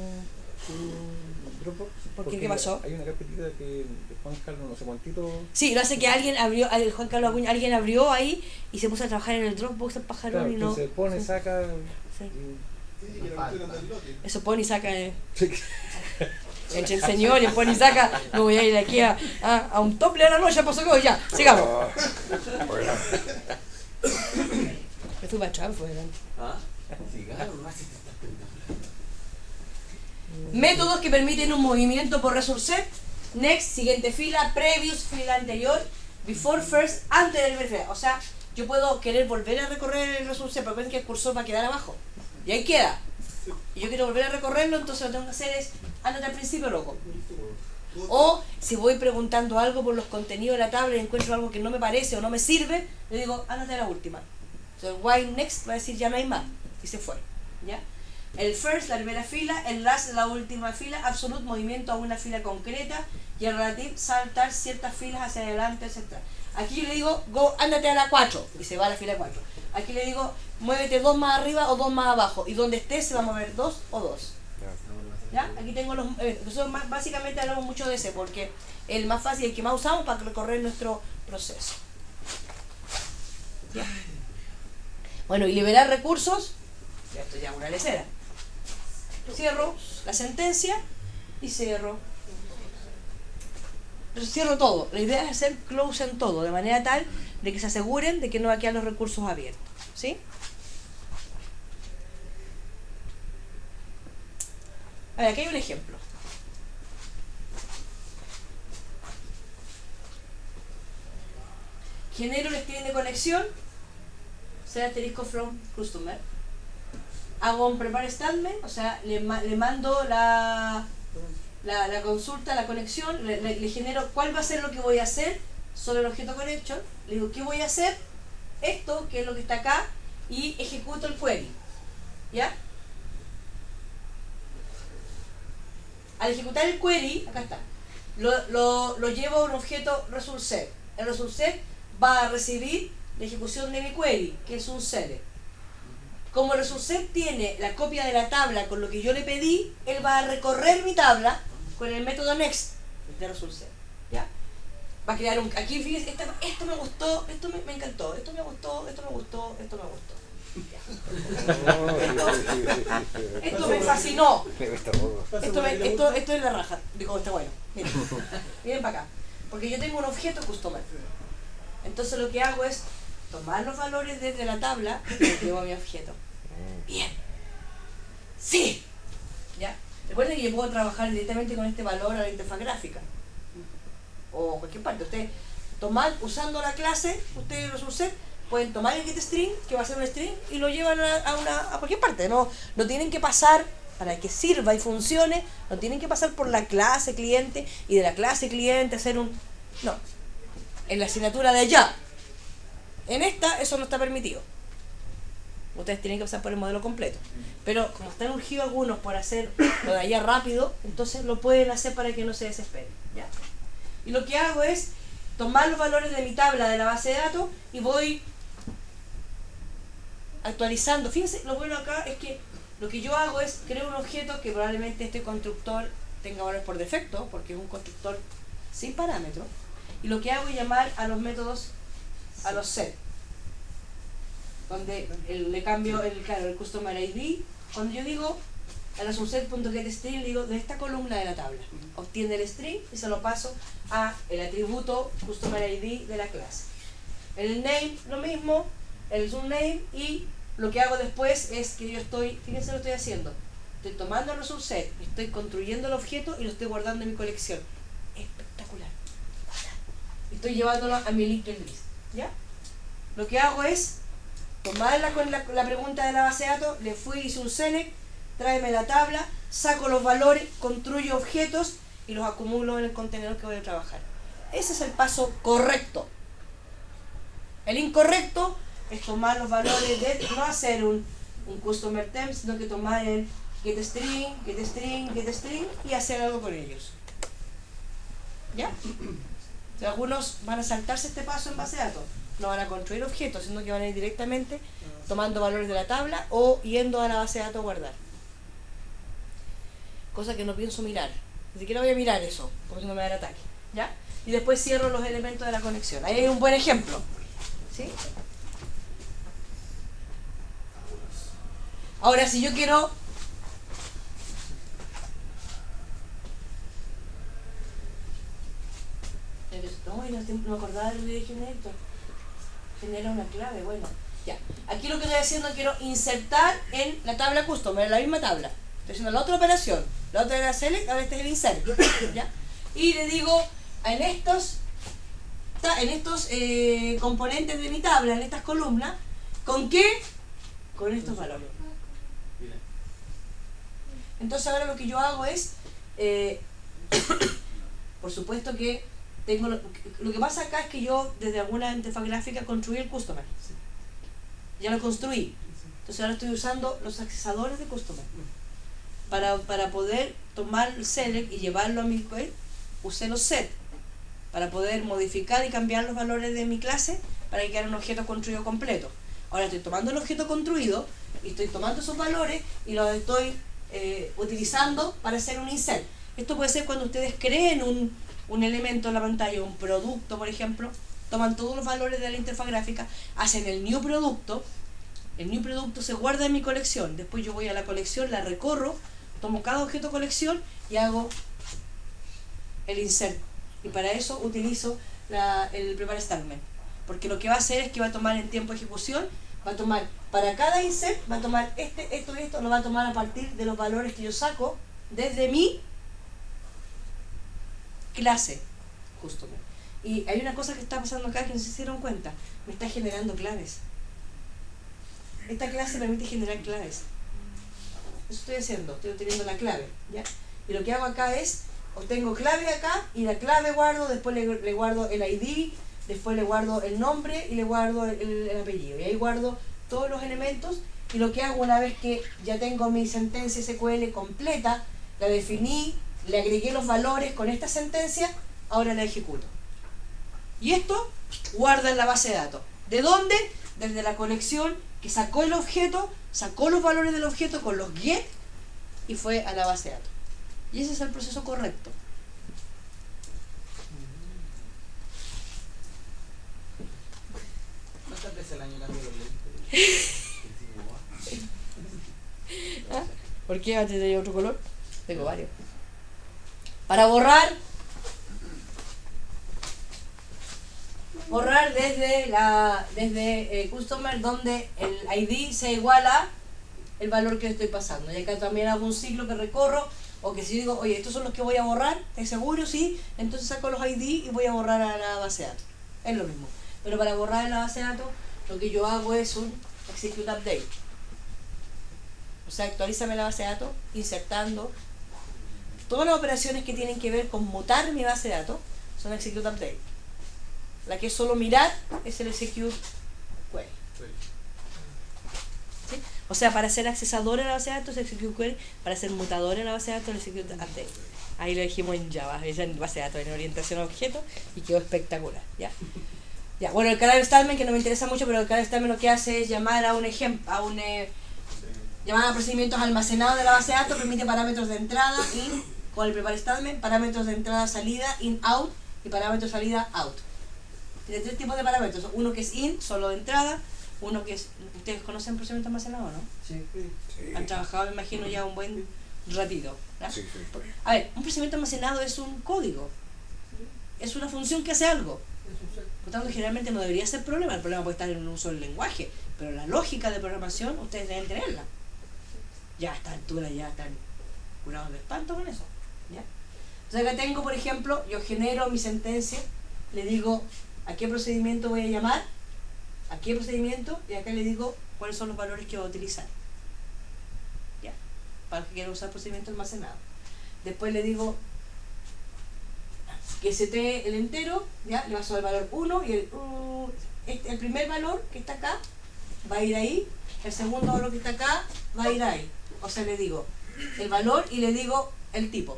Speaker 3: Dropbox?
Speaker 1: ¿Por qué? ¿Qué pasó?
Speaker 3: Hay una carpetita que Juan Carlos no sé cuántito...
Speaker 1: Sí, lo hace que alguien abrió, Juan Carlos Acuña, alguien abrió ahí y se puso a trabajar en el Dropbox el pajarón.
Speaker 3: Claro,
Speaker 1: y no...
Speaker 3: se pone,
Speaker 1: sí.
Speaker 3: saca...
Speaker 1: Sí.
Speaker 3: Y...
Speaker 1: Eso pone y saca... Entre el señor y pone y saca, no voy a ir aquí a un tople a la noche, pasó que ya, sigamos. Me fui para atrás, fue adelante. Métodos que permiten un movimiento por resource. Next, siguiente fila, previous, fila anterior, before first, antes del primer fila. O sea, yo puedo querer volver a recorrer el resource, pero ven que el cursor va a quedar abajo. Y ahí queda. Y yo quiero volver a recorrerlo, entonces lo que tengo que hacer es ándate al principio, loco. O si voy preguntando algo por los contenidos de la tabla y encuentro algo que no me parece o no me sirve, le digo, ándate a la última. Entonces, while next va a decir ya no hay más. Y se fue. ¿Ya? El first, la primera fila, el last, la última fila, absolute, movimiento a una fila concreta, y el relative, saltar ciertas filas hacia adelante, etc. Aquí yo le digo, go, ándate a la 4, y se va a la fila 4. Aquí le digo, muévete 2 más arriba o 2 más abajo, y donde esté se va a mover 2 o 2. ¿Ya? Aquí tengo los... nosotros básicamente hablamos mucho de ese, porque es el más fácil, el que más usamos para recorrer nuestro proceso. ¿Ya? Bueno, y liberar recursos, esto ya es una lecera. Cierro la sentencia y cierro todo. La idea es hacer close en todo, de manera tal de que se aseguren de que no va a quedar los recursos abiertos. ¿Sí? A ver, aquí hay un ejemplo. Genero un string de conexión, set asterisco from customer. Hago un prepare statement, o sea, le mando la consulta, la conexión, le genero cuál va a ser lo que voy a hacer sobre el objeto connection, le digo qué voy a hacer, esto, que es lo que está acá, y ejecuto el query. ¿Ya? Al ejecutar el query, acá está, lo llevo a un objeto resource. El resource va a recibir la ejecución de mi query, que es un select. Como el resource tiene la copia de la tabla con lo que yo le pedí, él va a recorrer mi tabla con el método next de resource. ¿Ya? Va a crear un... Aquí fíjense, esto me gustó, esto me encantó, esto me gustó, esto me gustó, esto me gustó. Esto me fascinó. Esto es la raja. Digo, está bueno. Miren para acá. Porque yo tengo un objeto customer. Entonces lo que hago es tomar los valores desde la tabla y los llevo a mi objeto. Bien. Sí. ¿Ya? Recuerden que yo puedo trabajar directamente con este valor a la interfaz gráfica. O cualquier parte. Ustedes usando la clase, ustedes los usen, pueden tomar el getString, que va a ser un string, y lo llevan a cualquier parte. No tienen que pasar, para que sirva y funcione, no tienen que pasar por la clase cliente y de la clase cliente hacer un... No. En la asignatura de allá. En esta, eso no está permitido. Ustedes tienen que pasar por el modelo completo. Pero como están urgidos algunos por hacer lo de allá rápido, entonces lo pueden hacer para que no se desesperen. ¿Ya? Y lo que hago es tomar los valores de mi tabla de la base de datos y voy actualizando. Fíjense, lo bueno acá es que lo que yo hago es creo un objeto que probablemente este constructor tenga valores por defecto, porque es un constructor sin parámetros. Y lo que hago es llamar a los métodos, a los set, donde le cambio el customer ID. Cuando yo digo a la subset.getString, le digo de esta columna de la tabla, obtiene el string y se lo paso a el atributo customer ID de la clase.
Speaker 4: El name, lo mismo, el subname, y lo que hago después es que yo estoy, fíjense lo que estoy haciendo, estoy tomando el subset, estoy construyendo el objeto y lo estoy guardando en mi colección. Espectacular. Estoy llevándolo a mi linked list, ¿ya? Lo que hago es tomar la pregunta de la base de datos, le fui, hice un select, tráeme la tabla, saco los valores, construyo objetos y los acumulo en el contenedor que voy a trabajar. Ese es el paso correcto. El incorrecto es tomar los valores de, no hacer un customer temp, sino que tomar el getString, getString, getString y hacer algo con ellos. ¿Ya? O sea, algunos van a saltarse este paso en base de datos. No van a construir objetos, sino que van a ir directamente tomando valores de la tabla o yendo a la base de datos a guardar. Cosa que no pienso mirar. Ni siquiera voy a mirar eso, porque si no me da el ataque. ¿Ya? Y después cierro los elementos de la conexión. Ahí hay un buen ejemplo. ¿Sí? Ahora, si yo quiero... No me acordaba del video generator. Genera una clave, bueno. Ya. Aquí lo que estoy haciendo, quiero insertar en la tabla custom, en la misma tabla. Estoy haciendo la otra operación. La otra era select, ahora este es el insert. ¿Ya? Y le digo, en estos componentes de mi tabla, en estas columnas, ¿con qué? Con estos valores. Entonces ahora lo que yo hago es, por supuesto que tengo lo que pasa acá es que yo desde alguna interfaz gráfica construí el customer. Ya lo construí. Entonces ahora estoy usando los accesadores de customer. Para poder tomar el select y llevarlo a mi query, usé los set para poder modificar y cambiar los valores de mi clase para que quede un objeto construido completo. Ahora estoy tomando el objeto construido y estoy tomando esos valores y los estoy utilizando para hacer un insert. Esto puede ser cuando ustedes creen un elemento en la pantalla, un producto, por ejemplo, toman todos los valores de la interfaz gráfica, hacen el new producto se guarda en mi colección, después yo voy a la colección, la recorro, tomo cada objeto colección y hago el insert. Y para eso utilizo el prepare statement, porque lo que va a hacer es que va a tomar en tiempo de ejecución, va a tomar para cada insert, va a tomar esto, lo va a tomar a partir de los valores que yo saco desde mi clase customer. Y hay una cosa que está pasando acá que no sé si se dieron cuenta, me está generando claves. Esta clase permite generar claves. Eso estoy haciendo, estoy obteniendo la clave, ¿ya? Y lo que hago acá es, obtengo clave acá y la clave guardo, después le guardo el ID, después le guardo el nombre y le guardo el apellido. Y ahí guardo todos los elementos y lo que hago una vez que ya tengo mi sentencia SQL completa, la definí, le agregué los valores con esta sentencia, ahora la ejecuto. Y esto guarda en la base de datos. ¿De dónde? Desde la conexión que sacó el objeto, sacó los valores del objeto con los get y fue a la base de datos. Y ese es el proceso correcto.
Speaker 6: ¿Cuántas veces al año cambio los lentes?
Speaker 4: ¿Ah? ¿Por qué antes tenía otro color? Tengo varios. Para borrar desde customer donde el ID se iguala el valor que estoy pasando. Y acá también hago un ciclo que recorro, o que si digo, oye, estos son los que voy a borrar, ¿estás seguro? Sí, entonces saco los ID y voy a borrar a la base de datos. Es lo mismo. Pero para borrar en la base de datos, lo que yo hago es un execute update. O sea, actualízame la base de datos, insertando. Todas las operaciones que tienen que ver con mutar mi base de datos son execute update. La que es solo mirar es el execute query. ¿Sí? O sea, para ser accesador en la base de datos, el execute query; para ser mutador en la base de datos, el execute update. Ahí lo dijimos en Java, es en base de datos, en orientación a objetos, y quedó espectacular. ¿Ya? Ya, bueno, el carácter statement, que no me interesa mucho, pero el carácter statement lo que hace es llamar a un ejemplo, llamar a procedimientos almacenados de la base de datos, permite parámetros de entrada, in, con el prepare statement, parámetros de entrada, salida, in, out, y parámetros de salida, out. Tiene tres tipos de parámetros: uno que es in, solo de entrada; uno que es, ¿ustedes conocen procedimiento almacenado, no?
Speaker 6: Sí.
Speaker 4: Han trabajado, me imagino, ya un buen ratito, ¿no?
Speaker 3: Sí.
Speaker 4: A ver, un procedimiento almacenado es un código, es una función que hace algo. Por lo tanto, generalmente no debería ser problema. El problema puede estar en el uso del lenguaje, pero la lógica de programación ustedes deben tenerla. Ya a esta altura ya están curados de espanto con eso. ¿Ya? Entonces acá tengo, por ejemplo, yo genero mi sentencia, le digo a qué procedimiento voy a llamar, a qué procedimiento, y acá le digo cuáles son los valores que voy a utilizar. ¿Ya? Para los que quieran usar procedimiento almacenado. Después le digo que setee el entero, ¿ya? Le paso el valor 1 y el primer valor que está acá va a ir ahí, el segundo valor que está acá va a ir ahí. O sea, le digo el valor y le digo el tipo.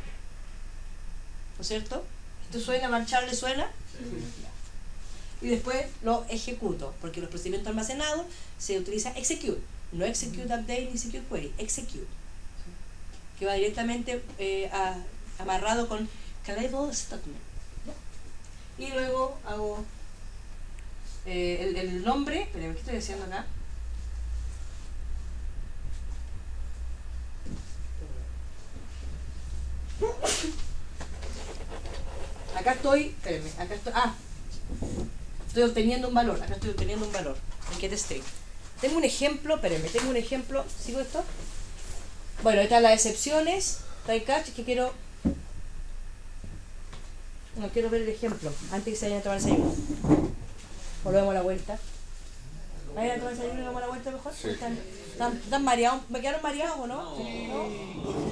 Speaker 4: ¿No es cierto? ¿Esto suena, marchar le suena? Sí. Y después lo ejecuto, porque los procedimientos almacenados se utiliza execute, no execute update ni execute query, execute, que va directamente amarrado con callable statement. Y luego hago el nombre, espérame, ¿qué estoy haciendo acá? Acá estoy, espérenme, acá estoy, estoy obteniendo un valor, acá estoy obteniendo un valor, en getString. Tengo un ejemplo, espérenme, tengo un ejemplo, ¿sigo esto? Bueno, estas las excepciones, try catch, que quiero, no quiero ver el ejemplo, antes que se vayan a tomar el desayuno. Volvemos a la vuelta. ¿Vayan a tomar el desayuno y vamos a la vuelta mejor?
Speaker 3: Sí.
Speaker 4: ¿Están mareados? ¿Me quedaron mareados o no? ¿No?